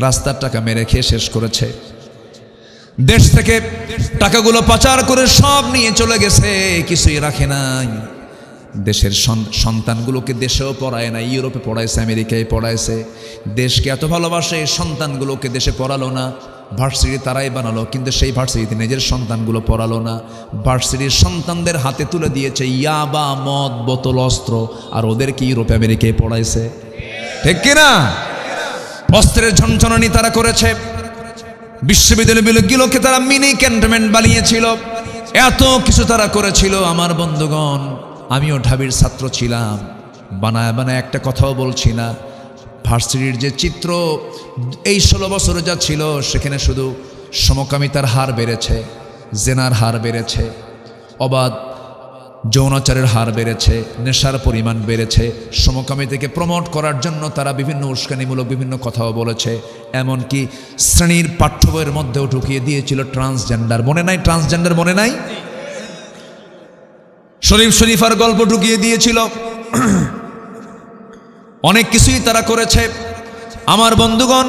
রাস্তার টাকা মেরে খেয়ে শেষ করেছে। দেশ থেকে টাকাগুলো পাচার করে সব নিয়ে চলে গেছে, কিছুই রাখে নাই। দেশের সন্তানগুলোকে দেশেও পড়ায় না, ইউরোপে পড়াইছে, আমেরিকায় পড়াইছে। দেশকে এত ভালোবাসে, সন্তানগুলোকে দেশে পড়ালো না, ভার্সিটি তারাই বানালো, কিন্তু সেই ভার্সিটিতে নিজের সন্তানগুলো পড়ালো না। ভার্সিটির সন্তানদের হাতে তুলে দিয়েছে ইয়াবা, মদ, বোতল, অস্ত্র, আর ওদেরকে ইউরোপে আমেরিকায় পড়াইছে। ঠিক কিনা? অস্ত্রের ঝনঝনানি তারা করেছে। বিশ্ববিদ্যালয়গুলোকে তারা মিনি ক্যান্টনমেন্ট বানিয়েছিল, এত কিছু তারা করেছিল। আমার বন্ধুগণ, আমিও ঢাবির ছাত্র ছিলাম, বানায় একটা কথাও বলছি না। ভার্সিটির যে চিত্র এই 16 বছরে যা ছিল, সেখানে শুধু সমকামিতার হার বেড়েছে, জেনার হার বেড়েছে, অবাধ যৌনাচারের হার বেড়েছে, নেশার পরিমাণ বেড়েছে। সমকামিতাকে প্রমোট করার জন্য তারা বিভিন্ন উস্কানিমূলক বিভিন্ন কথাও বলেছে। এমনকি শ্রেণীর পাঠ্য বইয়ের মধ্যেও ঢুকিয়ে দিয়েছিল ট্রান্সজেন্ডার। মনে নাই? ট্রান্সজেন্ডার মনে নাই? শরীফার গল্প ঢুকিয়ে দিয়েছিল। অনেক কিছুই তারা করেছে। আমার বন্ধুগণ,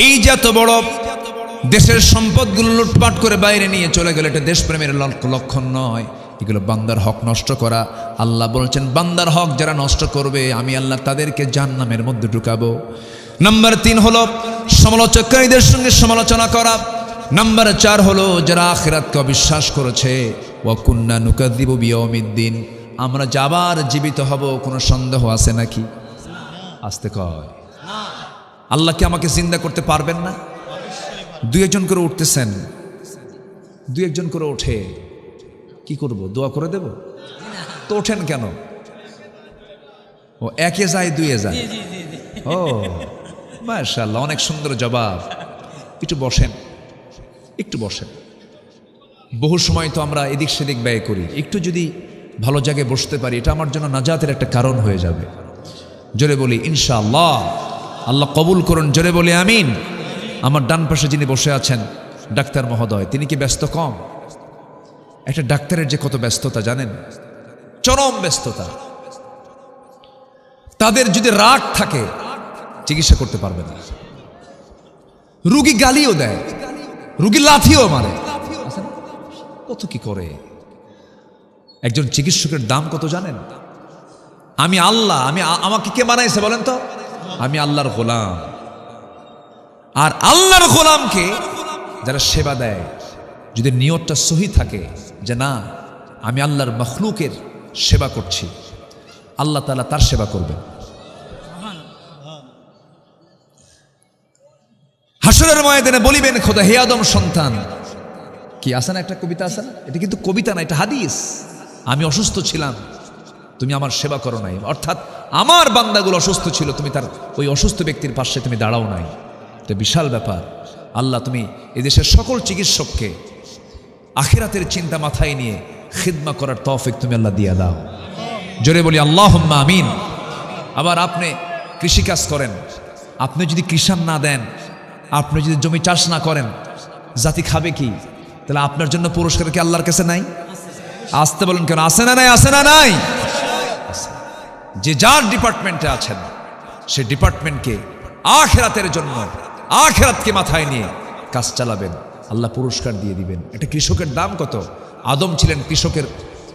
এই যে এত বড় দেশের সম্পদগুলো লুটপাট করে বাইরে নিয়ে চলে গেল, এটা দেশপ্রেমের লক্ষণ নয়, এগুলো বান্দার হক নষ্ট করা। আল্লাহ বলছেন, বান্দার হক যারা নষ্ট করবে, আমি আল্লাহ তাদেরকে জাহান্নামের মধ্যে ঢুকাবো। নাম্বার 3 হলো সমালোচককারীদের সঙ্গে সমালোচনা করা। নাম্বার 4 হলো যারা আখিরাতকে অবিশ্বাস করেছে। ওয়া কুন্না নুকাযযিবু বিয়াউমিদ্দিন, আমরা যাবার জীবিত হব, কোনো সন্দেহ আছে নাকি? আসতে কয়, আল্লাহ কি আমাকে জিন্দা করতে পারবেন না? 2-1 করে উঠতেছেন, 2-1 করে ওঠে, কি করব? দোয়া করে দেব? তো ওঠেন কেন? ও 1-এ যায় 2-এ যায়। ও মাশাআল্লাহ, অনেক সুন্দর জবাব। একটু বসেন। বহু সময় তো আমরা এদিক সেদিক ব্যয় করি, একটু যদি ভালো জায়গায় বসতে পারি, এটা আমার জন্য নাজাতের একটা কারণ হয়ে যাবে। জোরে বলি ইনশাআল্লাহ। আল্লাহ কবুল করুন, জোরে বলি আমিন। আমার ডান পাশে যিনি বসে আছেন, ডাক্তার মহোদয়, তিনি কি ব্যস্ত কম? একটা ডাক্তারের যে কত ব্যস্ততা জানেন, চরম ব্যস্ততা। তাদের যদি রাগ থাকে, চিকিৎসা করতে পারবে না। রুগী গালিও দেয়, রুগী লাথিও মারে, কত কি করে। একজন চিকিৎসকের দাম কত জানেন? আমি আল্লাহ, আমাকে কে বানাইছে বলেন তো? আমি আল্লাহর গোলাম। আর আল্লাহর গোলামকে যারা সেবা দেয়, যদি নিয়তটা সহি থাকে যে না, আমি আল্লাহর মখলুকের সেবা করছি, আল্লাহ তাআলা তার সেবা করবেন। হাসরের ময়দানে বলিবেন, খোদা, হে আদম সন্তান, কি আছে না একটা কবিতা আছে না? এটা কিন্তু কবিতা না, এটা হাদিস। আমি অসুস্থ ছিলাম, তুমি আমার সেবা করো নাই। অর্থাৎ আমার বান্দাগুলো অসুস্থ ছিল, তুমি তার ওই অসুস্থ ব্যক্তির পাশে তুমি দাঁড়াও নাই। এটা বিশাল ব্যাপার। আল্লাহ, তুমি এদেশের সকল চিকিৎসককে আখিরাতের চিন্তা মাথায় নিয়ে খিদমা করার তৌফিক তুমি আল্লাহ দিয়ে দাও। জোরে বলি আল্লাহুম্মা আমিন। আবার আপনি কৃষিকাজ করেন, আপনি যদি কৃষাণ না দেন, আপনি যদি জমি চাষ না করেন, জাতি খাবে কি? তাহলে আপনার জন্য পুরস্কার কি আল্লাহর কাছে নাই? আসতে বলেন কেন? আসে না নাই? আসে না নাই? যে যার ডিপার্টমেন্টে আছেন, সে ডিপার্টমেন্টকে আখিরাতের জন্য, আখিরাতকে মাথায় নিয়ে কাজ চালাবেন। আল্লাহ পুরস্কার দিয়ে দিবেন। এটা কৃষকের দাম কত? আদম ছিলেন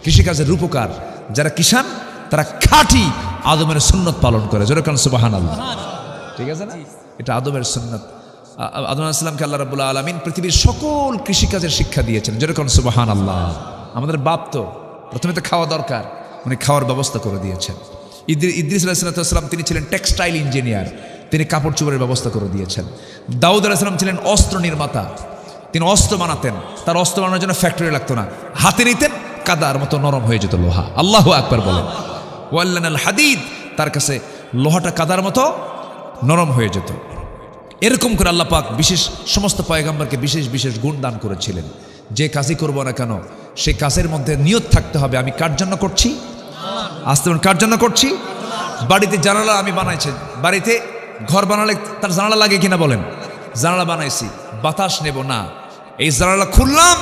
কৃষিকাজের রূপকার। যারা কিষান তারা খাঁটি আদমের সুন্নত পালন করে। যেরকম সুবহানাল্লাহ, ঠিক আছে না? এটা আদমের সুন্নত। আদম আলাইহিস সালামকে আল্লাহ রাব্বুল আলামিন পৃথিবীর সকল কৃষিকাজের শিক্ষা দিয়েছেন। যেরকম সুবহানাল্লাহ। আমাদের বাপ তো প্রথমে তো খাওয়া দরকার, উনি খাওয়ার ব্যবস্থা করে দিয়েছেন। ইদ্রিস আলাইহিস সালাম তিনি ছিলেন টেক্সটাইল ইঞ্জিনিয়ার, তিনি কাপড় চোপড়ের ব্যবস্থা করে দিয়েছেন। দাউদ আলাইহিস সালাম ছিলেন অস্ত্র নির্মাতা, তিনি অস্ত্র বানাতেন। তার অস্ত্র বানানোর জন্য ফ্যাক্টরি লাগতো না, হাতে নিতেন, কাদার মতো নরম হয়ে যেত লোহা। আল্লাহু আকবার বলেন। ওয়াল্লানাল হাদিদ, তার কাছে লোহাটা কাদার মতো নরম হয়ে যেত। এরকম করে আল্লাহ পাক বিশেষ সমস্ত পয়গম্বরকে বিশেষ বিশেষ গুণ দান করেছিলেন। যে কাজই করবো না কেন সেই কাজের মধ্যে নিয়ত থাকতে হবে, আমি কার জন্য করছি? আসতে কার জন্য করছি? বাড়িতে জানালা আমি বানাইছি, বাড়িতে ঘর বানালে তার জানালা লাগে কিনা বলেন? জানালা বানাইছি, বাতাস নেব না, এই জানালা খুললাম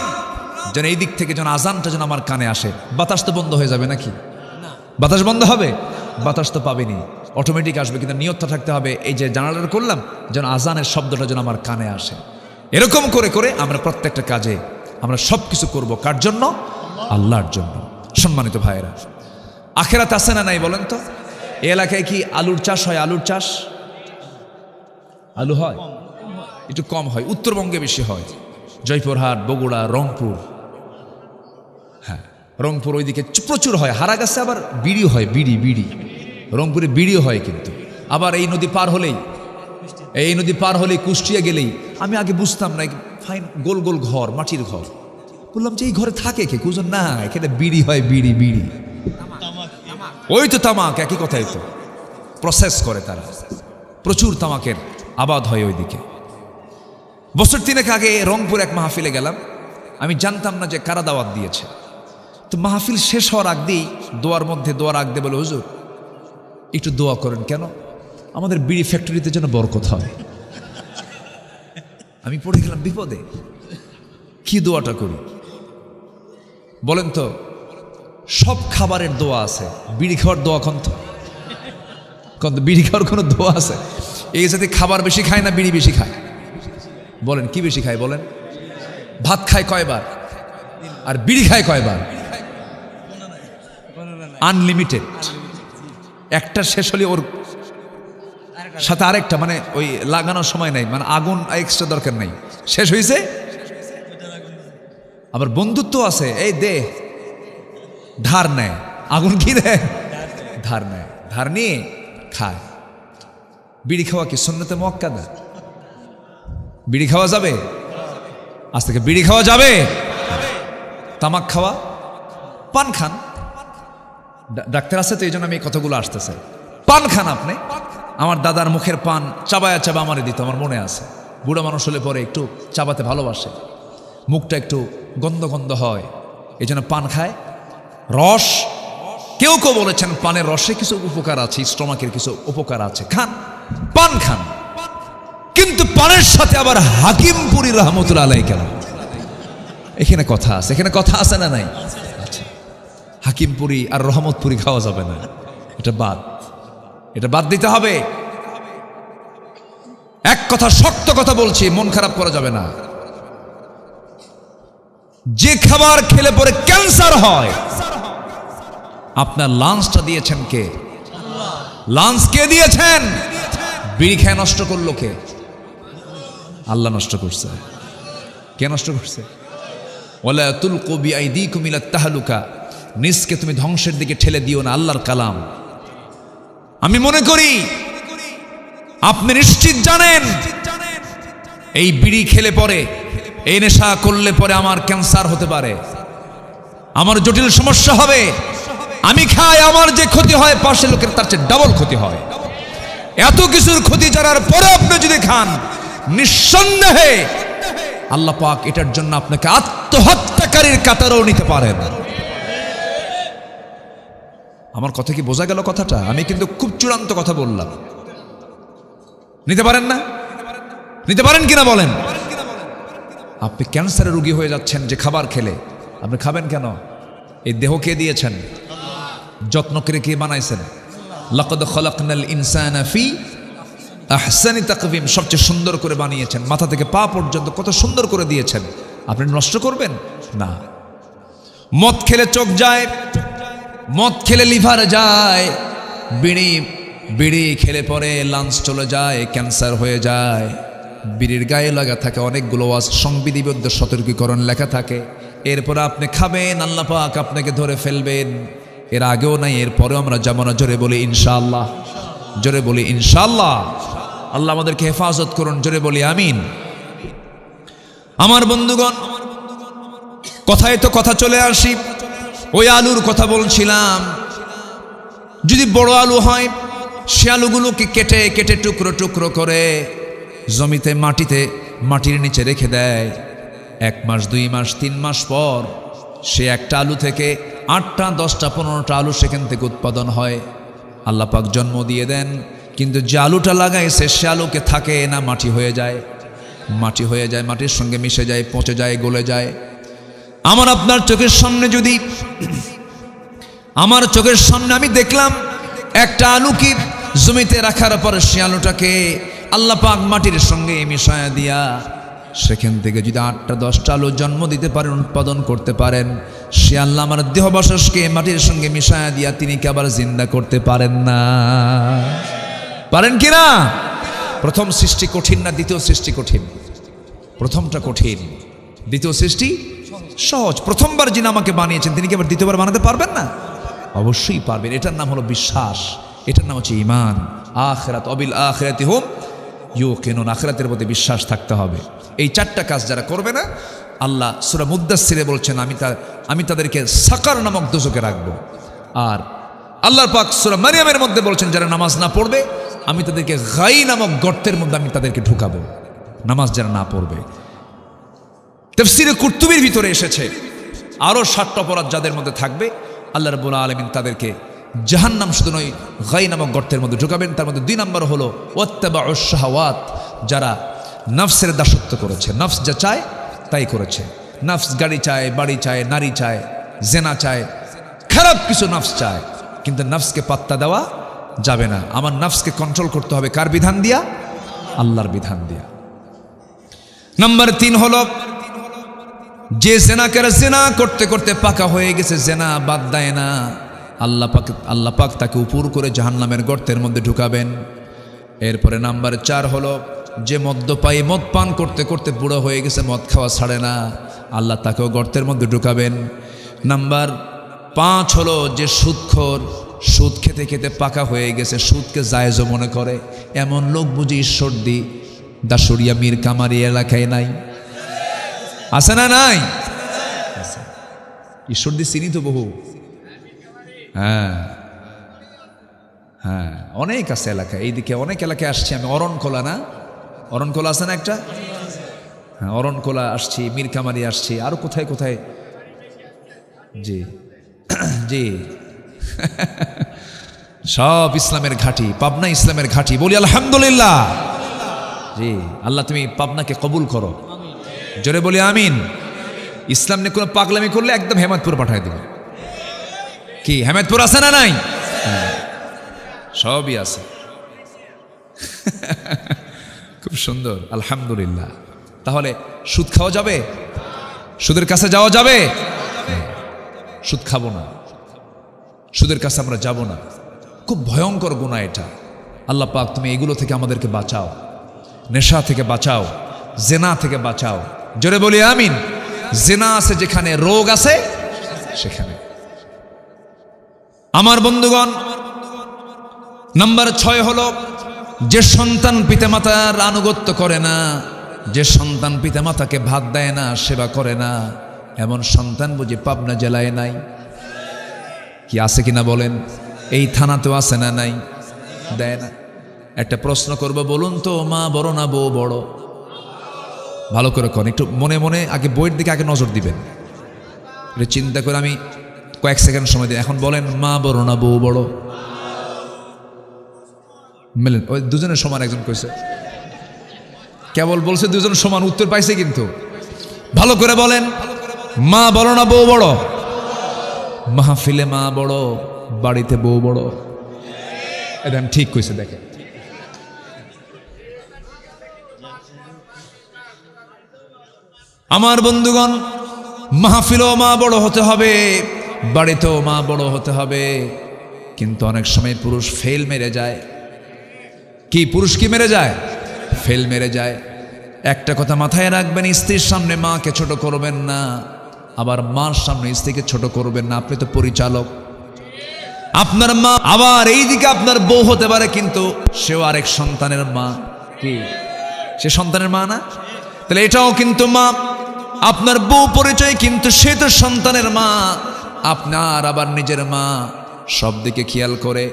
যেন এই দিক থেকে যেন আজানটা যেন আমার কানে আসে। বাতাস তো বন্ধ হয়ে যাবে নাকি? বাতাস বন্ধ হবে? বাতাস তো পাবেনি, অটোমেটিক আসবে, কিন্তু নিয়তটা থাকতে হবে এই যে জানালাটা করলাম যেন আজানের শব্দটা যেন আমার কানে আসে। এরকম করে করে আমরা প্রত্যেকটা কাজে আমরা সব কিছু করবো কার জন্য? আল্লাহর জন্য। সম্মানিত ভাইয়েরা, আখেরাত আছে না নাই বলেন তো? এই এলাকায় কি আলুর চাষ হয়? আলুর চাষ আলু হয়? একটু কম হয়, উত্তরবঙ্গে বেশি হয়, জয়পুরহাট, বগুড়া, রংপুর। হ্যাঁ, রংপুর ওইদিকে প্রচুর হয়। হারাগাছে আবার বিড়ি হয়, বিড়ি রংপুরে বিড়িও হয়। কিন্তু আবার এই নদী পার হলেই কুষ্টিয়া গেলেই আমি আগে বুঝতাম না, ফাইন গোল গোল ঘর, মাটির ঘর। বললাম যে এই ঘরে থাকে কে? কুজন না, এখানে বিড়ি হয়, বিড়ি ওই তো তামাক, একই কথাই তো, প্রসেস করে তারা। প্রচুর তামাকের আবাদ হয় ওইদিকে। বছর 3 আগে রংপুর এক মাহফিলে গেলাম, আমি জানতাম না যে কারা দাওয়াত দিয়েছে। তো মাহফিল শেষ হওয়ার আগ দিয়েই দোয়ার মধ্যে দোয়ার আগ দিয়ে বলে, হুজুর একটু দোয়া করেন। কেন? আমাদের বিড়ি ফ্যাক্টরিতে যেন বরকত হয়। আমি পড়ে গেলাম বিপদে, কি দোয়াটা করি বলেন তো? সব খাবারের দোয়া আছে, বিড়ি খাওয়ার দোয়া বিড়ি খাওয়ার কোনো দোয়া আছে? এই যাতে খাবার বেশি খায় না বিড়ি বেশি খায়? বলেন কি বেশি খায় বলেন? ভাত খায় কয়বার আর বিড়ি খায় কয়বার? আনলিমিটেড। একটা শেষ হলে ওর সাথে আরেকটা, মানে ওই লাগানোর সময় নাই, মানে আগুন এক্সট্রা দরকার নাই, শেষ হয়েছে। আবার বন্ধুত্ব আছে, এই দে, ধার নেয়, আগুন কি দেয়? ধার নেয়, ধার নিয়ে খায়। বিড়ি খাওয়া কি সুন্নতে মুআক্কাদা? বিড়ি খাওয়া যাবে? আজ থেকে বিড়ি খাওয়া যাবে? তামাক খাওয়া? পান খান, ডাক্তার আছে তো এই জন্য আমি এই কথাগুলো আসতেছে। পান খান আপনি। আমার দাদার মুখের পান চাবায়া আমারে দিত, আমার মনে আছে। বুড়ো মানুষ হলে পরে একটু চাবাতে ভালোবাসে, মুখটা একটু গন্ধ গন্ধ হয়, এই জন্য পান খায়। রস, কেউ বলেছেন পানের রসে কিছু উপকার আছে, স্টমাকের কিছু উপকার আছে, খান, পান খান। কিন্তু পানের সাথে আবার হাকিমপুরি রহমতুল্লাহ আলাইহি কেন? এখানে কথা আছে, এখানে কথা আছে না নাই? আচ্ছা, হাকিমপুরি আর রহমতপুরি খাওয়া যাবে না, এটা বাদ দিতে হবে। এক কথা, শক্ত কথা বলছি, মন খারাপ করা যাবে না। যে খাবার খেলে পরে ক্যান্সার হয়, আপনার লাঞ্চটা দিয়েছেন কে? লাঞ্চ কে দিয়েছেন? বিড়ি খেয়ে নষ্ট করলো কে? আল্লাহ নষ্ট করছে। কে নষ্ট করছে? ওয়ালা তুলকু বিআইদিকুম ইলা তাহলুকা, নিজকে তুমি ধ্বংসের দিকে ঠেলে দিও না, আল্লাহর কালাম। আমি মনে করি আপনি নিশ্চিত জানেন এই বিড়ি খেলে পরে, এই নেশা করলে পরে আমার ক্যান্সার হতে পারে, আমার জটিল সমস্যা হবে। আমি খাই, আমার যে ক্ষতি হয় পাশের লোকের তার চেয়ে ডাবল ক্ষতি হয়। এত কিছুর ক্ষতি জানার পরে আপনি যদি খান, নিঃসন্দেহে আল্লাহ পাক এটার জন্য আপনাকে আত্মহত্যাকারীর কাতারেও নিতে পারেন। আমার কথা কি বোঝা গেল কথাটা? আমি কিন্তু খুব চূড়ান্ত কথা বললাম। নিতে পারেন না? নিতে পারেন কিনা বলেন? আপনি ক্যান্সারের রোগী হয়ে যাচ্ছেন যে খাবার খেলে। আপনি খাবেন কেন? এই দেহ কে দিয়েছেন? যত্ন করে কে বানাইছেন? লাকাদ খালাকনাল ইনসানা ফি আহসানি তাকবীম, সবচেয়ে সুন্দর করে বানিয়েছেন, মাথা থেকে পা পর্যন্ত কত সুন্দর করে দিয়েছেন, আপনি নষ্ট করবেন না। মদ খেলে চোখ যায়, মদ খেলে লিভার যায়, বিড়ি খেলে পরে লাঞ্চ চলে যায়, ক্যান্সার হয়ে যায়। বিড়ির গায়ে লাগা থাকে অনেকগুলো সংবিধিবদ্ধ সতর্কীকরণ লেখা থাকে। এরপরে আপনি খাবেন, আল্লাহ পাক আপনাকে ধরে ফেলবেন। এর আগেও নাই, এরপরেও আমরা যাবো না। জোরে বলি ইনশাআল্লাহ, জোরে বলি ইনশাআল্লাহ। আল্লাহ আমাদেরকে হেফাজত করুন, জোরে বলি আমিন। আমার বন্ধুগণ, কথায় তো কথা চলে আসি, ওই আলুর কথা বলছিলাম। যদি বড় আলু হয়, সে আলুগুলোকে কেটে কেটে টুকরো টুকরো করে জমিতে মাটির নিচে রেখে দেয়। 1 মাস 2 মাস 3 মাস পর সে একটা আলু থেকে 8টা 10টা 15টা আলু সেখান থেকে উৎপাদন হয়। আল্লাহ পাক জন্ম দিয়ে দেন, কিন্তু যে আলুটা লাগাইছে সে আলুকে থাকে না, মাটি হয়ে যায়, মাটির সঙ্গে মিশে যায়, পচে যায়, গলে যায়। আমার আপনার চোখের সামনে আমি দেখলাম একটা আলু কি জমিতে রাখার পর সে আলুটাকে আল্লাহ পাক মাটির সঙ্গে মিশায়া দিয়া সেখান থেকে যদি 8টা 10টা আলু জন্ম দিতে পারেন, উৎপাদন করতে পারেন, সে আল্লাহ আমার দেহবাসসকে মাটির সঙ্গে মিশায়া দিয়া তিনি কি আবার জিন্দা করতে পারেন না? পারেন কি না? প্রথম সৃষ্টি কঠিন না দ্বিতীয় সৃষ্টি কঠিন? প্রথমটা কঠিন, দ্বিতীয় সৃষ্টি সহজ। প্রথমবার যিনি আমাকে বানিয়েছেন তিনি কি আবার দ্বিতীয়বার বানাতে পারবেন না? অবশ্যই পারবেন। এটার নাম হলো বিশ্বাস, এটার নাম হচ্ছে ঈমান। আখিরাত, অবিল আখিরাতি হুম ইউকিনুন, আখিরাতের প্রতি বিশ্বাস থাকতে হবে। এই 4টা কাজ যারা করবে না, আল্লাহ সূরা মুদ্দাসসিরে বলছেন আমি তাদেরকে সাকার নামক দোজখে রাখবো। আর আল্লাহর পাক সূরা মারইয়ামের মধ্যে বলছেন যারা নামাজ না পড়বে আমি তাদেরকে গাই নামক গর্তের মধ্যে আমি তাদেরকে ঢুকাবো, নামাজ যারা না পড়বে। তাফসীরে কুরতুবীর ভিতরে এসেছে আরো 7টা অপরাধ যাদের মধ্যে থাকবে আল্লাহ রাব্বুল আলামিন তাদেরকে জাহান্নাম শুধু নয় গাই নামক গর্তের মধ্যে ঢুকাবেন। তার মধ্যে 2 নম্বর হলো ওয়াত্তাবাউশ শাহাওয়াত, যারা নফসের দাসত্ব করেছে, নফস যা চায় তাই করেছে। নফস গাড়ি চায়, বাড়ি চায়, নারী চায়, জেনা চায়, খারাপ কিছু নফস চায়, কিন্তু নফসকে পাত্তা দেওয়া যাবে না। আমার নফসকে কন্ট্রোল করতে হবে কার বিধান দিয়া? আল্লাহর বিধান দিয়া। নাম্বার 3 হলো যে জেনাকার জেনা করতে করতে পাকা হয়ে গেছে, জেনা বাদ দেয় না, আল্লাহ পাক তাকে উপর করে জাহান্নামের গর্তের মধ্যে ঢুকাবেন। এরপরে নাম্বার 4 হলো যে মদ্যপায়ী, মদ পান করতে করতে বুড়ো হয়ে গেছে, মদ খাওয়া ছাড়ে না, আল্লাহ তাকেও গর্তের মধ্যে ঢুকাবেন। নাম্বার 5 হলো যে সুদখোর, সুদ খেতে খেতে পাকা হয়ে গেছে, সুদকে জায়েজও মনে করে, এমন লোক বুঝি ঈশ্বরদী, দাসুরিয়া, মীর কামারি এলাকায় নাই? আছে না নাই? ঈশ্বরদী চিনি তো বহু, হ্যাঁ হ্যাঁ অনেক আছে এলাকায়, এইদিকে অনেক এলাকায় আসছি আমি। অরণখোলা না, অরণখোলা আছে না একটা? হ্যাঁ অরণখোলা আসছি, মীরকামারি আসছি, আরো কোথায় কোথায়। জি জি সব ইসলামের ঘাঁটি, পাবনা ইসলামের ঘাঁটি, বলি আলহামদুলিল্লাহ। জি আল্লাহ তুমি পাবনাকে কবুল করো, জোরে বলি আমিন। ইসলাম নিয়ে কোনো পাগলামি করলে একদম হেমায়তপুর পাঠায় দেবে। কি হেমায়তপুর আছে না নাই? সবই আছে। খুব সুন্দর, আলহামদুলিল্লাহ। তাহলে সুদ খাওয়া যাবে? সুদের কাছে যাওয়া যাবে? সুদ খাবো না, সুদের কাছে আমরা যাব না। খুব ভয়ঙ্কর গুনাহ এটা। আল্লাহ পাক তুমি এগুলো থেকে আমাদেরকে বাঁচাও, নেশা থেকে বাঁচাও, জেনা থেকে বাঁচাও, জোরে বলি আমিন। জেনা আছে যেখানে, রোগ আছে সেখানে। আমার বন্ধুগণ, নাম্বার 6 হলো যে সন্তান পিতামাতার আনুগত্য করে না, যে সন্তান পিতামাতাকে ভাত দেয় না, সেবা করে না, এমন সন্তান বুঝি পাবনা জেলায় নাই? কি আছে কিনা বলেন? এই থানাতেও আছে না নাই? দেয় না। একটা প্রশ্ন করব, বলুন তো, মা বড় না বউ বড়? ভালো করে কোন, একটু মনে মনে আগে বইয়ের দিকে আগে নজর দিবেন, এটা চিন্তা করে আমি কয়েক সেকেন্ড সময় দিই। এখন বলেন, মা বড় না বউ বড়? মেলেন ওই দুজনের সমান। একজন কইছে, কেবল বলছে দুজন সমান, উত্তর পাইছে কিন্তু। ভালো করে বলেন, মা বড় না বউ বড়? মাহফিলে মা বড়, বাড়িতে বউ বড়। এটা ঠিক কইছে, দেখেন আমার বন্ধুগণ, মাহফিলেও মা বড় হতে হবে, বাড়িতেও মা বড় হতে হবে। কিন্তু অনেক সময় পুরুষ ফেল মেরে যায়। কি পুরুষ কি মেরে যায়? ফেল মেরে যায়। একটা কথা মাথায় রাখবেন, স্ত্রীর সামনে মাকে ছোট করবেন না, আবার মার সামনে স্ত্রীকে ছোট করবেন না। আপনি তো পরিচালক, আপনার মা আবার এইদিকে আপনার বউ হতে পারে, কিন্তু সেও আরেক সন্তানের মা। কি সে সন্তানের মা না? তাহলে এটাও কিন্তু মা, আপনার বউ পরিচয়, কিন্তু সে তো সন্তানের মা, আপনার আবার নিজের মা। সব দিকে খেয়াল করে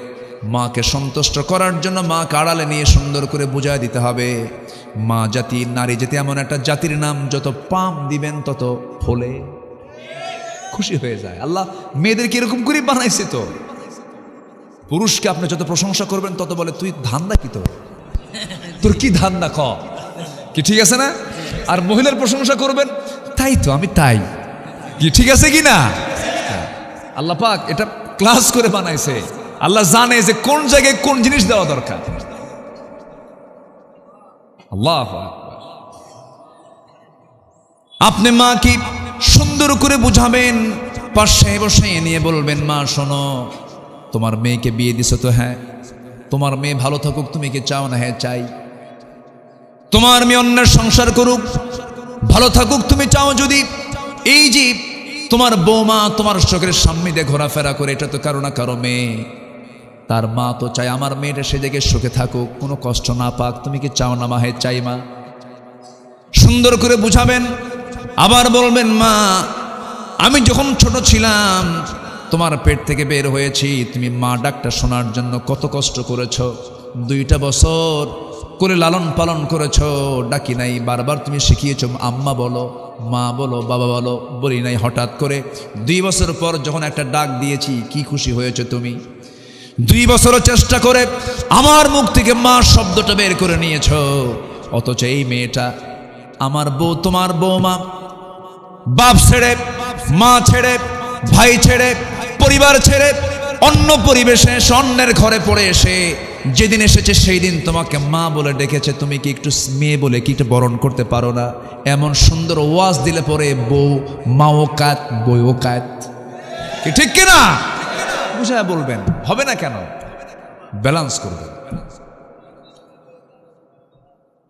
মাকে সন্তুষ্ট করার জন্য মাকে আড়ালে নিয়ে সুন্দর করে বুঝায় দিতে হবে। মা জাতি, নারী জাতি এমন একটা জাতির নাম, যত পাম দিবেন তত ফলে খুশি হয়ে যায়। আল্লাহ মেয়েদেরকে এরকম করে বানাইছে। তো পুরুষকে আপনি যত প্রশংসা করবেন তত বলে তুই ধান্দা কি, তোর কি ধান্দা, কি ঠিক আছে না? আর মহিলার প্রশংসা করবেন, তাই তো আমি তাই, কি ঠিক আছে কি না? আল্লাহ পাক এটা ক্লাস করে বানাইছে। আল্লাহ জানে যে কোন জায়গায় কোন জিনিস দেওয়া দরকার। আল্লাহু আকবার। আপনি মা কি সুন্দর করে বুঝাবেন, পাশে বসে নিয়ে বলবেন, মা শোনো, তোমার মেয়েকে বিয়ে দিছো তো? হ্যাঁ। তোমার মেয়ে ভালো থাকুক, তুমি কি চাও না? হ্যাঁ চাই। তোমার মেয়ে অন্যের সংসার করুক, ভালো থাকুক, তুমি চাও যদি? এই যে তোমার বৌমা তোমার চোখের সামনে দিয়ে ঘোরাফেরা করে, এটা তো কারো না কারো মেয়ে, তার মা তো চায় আমার মেয়েটা সে জায়গায় সুখে থাকুক, কোনো কষ্ট না পাক। তুমি কি চাও না? মা হ্যাঁ চাই মা। সুন্দর করে বুঝাবেন। আবার বলবেন, মা আমি যখন ছোট ছিলাম, তোমার পেট থেকে বের হয়েছি, তুমি মা ডাকটা শোনার জন্য কত কষ্ট করেছো। 2টা বছর করে লালন পালন করেছো, ডাকি নাই, বারবার তুমি শিখিয়েছো আম্মা বলো, মা বলো, বাবা বলো, বলি নাই। হঠাৎ করে 2 বছর পর যখন একটা ডাক দিয়েছি, কি খুশি হয়েছে তুমি। 2 বছরও চেষ্টা করে আমার মুখ থেকে মা শব্দটা বের করে নিয়েছো। অথচ এই মেয়েটা আমার বউ, তোমার বৌমা, বাপ ছেড়ে, মা ছেড়ে, ভাই ছেড়ে, পরিবার ছেড়ে অন্য পরিবেশে অন্যের ঘরে পড়ে এসে যেদিন এসেছে সেই দিন তোমাকে মা বলে ডেকেছে। তুমি কি একটু মেয়ে বলে কি একটু বরণ করতে পারো না? এমন সুন্দর ওয়াজ দিলে পরে বউ মাও কাত, বইও কাত, কি ঠিক কিনা? বুঝায় বলবেন, হবে না কেন? ব্যালেন্স করবেন।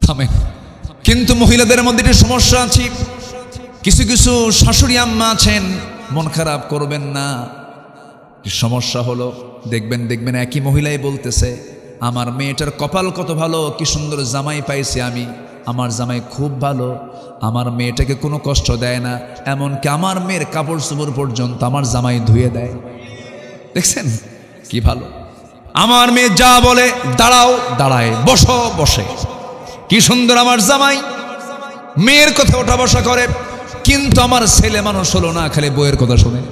থামেন। কিন্তু মহিলাদের মধ্যে একটু সমস্যা আছে। কিছু কিছু শাশুড়ি আম্মা আছেন, মন খারাপ করবেন না। সমস্যা হলো, দেখবেন একই মহিলাই বলতেছে, আমার মেয়েটার কপাল কত ভালো, কি সুন্দর জামাই পাইছি আমি, আমার জামাই খুব ভালো, আমার মেয়েটাকে কোনো কষ্ট দেয় না, এমনকি আমার মেয়ের কাপড় চোপড় পর্যন্ত আমার জামাই ধুয়ে দেয়। দেখছেন কি ভালো? আমার মেয়ে যা বলে দাঁড়াও দাঁড়ায়, বসো বসে, কি সুন্দর আমার জামাই, মেয়ের কথা ওঠা বসা করে। কিন্তু আমার ছেলে মানুষ হলো না, খালি বইয়ের কথা শুনে।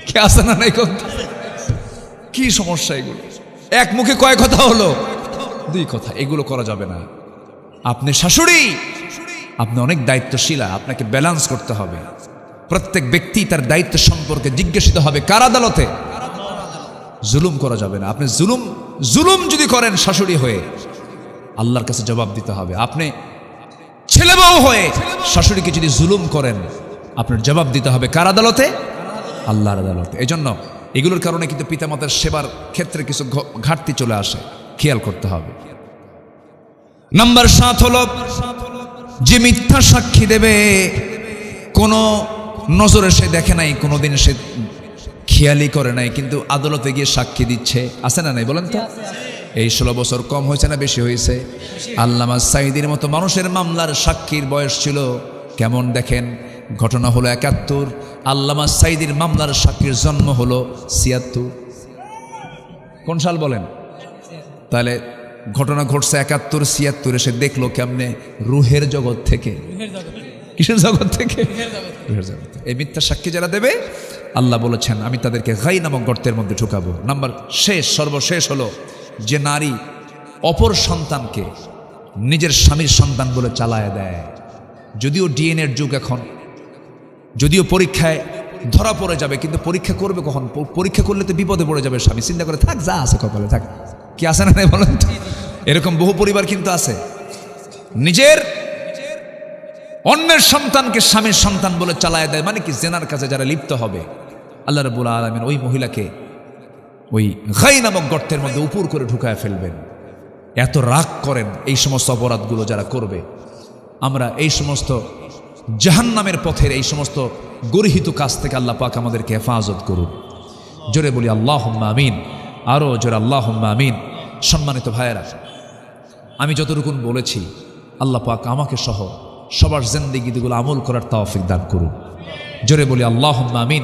কে আছে না নাই? কি সমস্যা এগুলো? এক মুখে কয় কথা হলো, 2 কথা। এগুলো করা যাবে না। আপনি শাশুড়ি, আপনি অনেক দায়িত্বশীলা, আপনাকে ব্যালেন্স করতে হবে। প্রত্যেক ব্যক্তি তার দায়িত্ব সম্পর্কে জিজ্ঞাসিত হবে কার আদালতে? জুলুম করা যাবে না। আপনি জুলুম যদি করেন শাশুড়ি হয়ে, আল্লাহর কাছে জবাব দিতে হবে। আপনি ছেলে বউ হয়ে শাশুড়িকে যদি জুলুম করেন, আপনার জবাব দিতে হবে কার আদালতে? আল্লাহর আদালতে। এই জন্য এগুলোর কারণে কিন্তু পিতামাতার সেবার ক্ষেত্রে কিছু ঘাটতি চলে আসে, খেয়াল করতে হবে। নাম্বার 7 হলো, যে মিথ্যা সাক্ষী দেবে, কোনো নজরে সে দেখে নাই, কোনোদিন সে খেয়ালই করে নাই, কিন্তু আদালতে গিয়ে সাক্ষী দিচ্ছে। আছে না নাই বলেন তো? এই 16 বছর কম হয়েছে না বেশি হয়েছে? আল্লামা সাঈদীর মতো মানুষের মামলার সাক্ষীর বয়স ছিল কেমন দেখেন। ঘটনা হলো 71, আল্লামা সাঈদীর মামলার সাক্ষীর জন্ম হলো 76। কোন সাল বলেন? তাহলে ঘটনা ঘটছে 71, 76 সে দেখলো কেমনে? রুহের জগৎ থেকে। কিসের জগৎ থেকে? রুহের জগৎ। এই মিথ্যা সাক্ষী যারা দেবে, আল্লাহ বলেছেন আমি তাদেরকে গাই নামক গর্তের মধ্যে ঢুকাবো। নাম্বার সর্বশেষ হলো, যে নারী অপর সন্তানকে নিজের স্বামীর সন্তান বলে চালায় দেয়। যদিও ডিএনএর যুগ এখন, যদিও পরীক্ষায় ধরা পড়ে যাবে, কিন্তু পরীক্ষা করবে কখন? পরীক্ষা করলে তো বিপদে পড়ে যাবে স্বামী। চিন্তা করে থাক, যা আছে কপালে থাক। কি আছে না নাই বলেন? এরকম বহু পরিবার কিন্তু আছে। নিজের অন্যের সন্তানকে স্বামীর সন্তান বলে চালায় দেয়, মানে কি জেনার কাছে যারা লিপ্ত হবে, আল্লাহ রাব্বুল আলামিন ওই মহিলাকে ওই গাই নামক গর্তের মধ্যে উপর করে ঢুকায় ফেলবেন। এত রাগ করেন এই সমস্ত অপরাধগুলো যারা করবে। আমরা এই সমস্ত জাহান্নামের পথের এই সমস্ত গর্হিত কাজ থেকে আল্লাহ পাক আমাদেরকে হেফাজত করুন। জোরে বলি আল্লাহুম্মা আমিন, আরও জোরে আল্লাহুম্মা আমিন। সম্মানিত ভাইয়েরা, আমি যতটুকু বলেছি আল্লাহ পাক আমাকে সহ সবার জিন্দেগিগুলো আমল করার তৌফিক দান করুন। জোরে বলি আল্লাহুম্মা আমিন।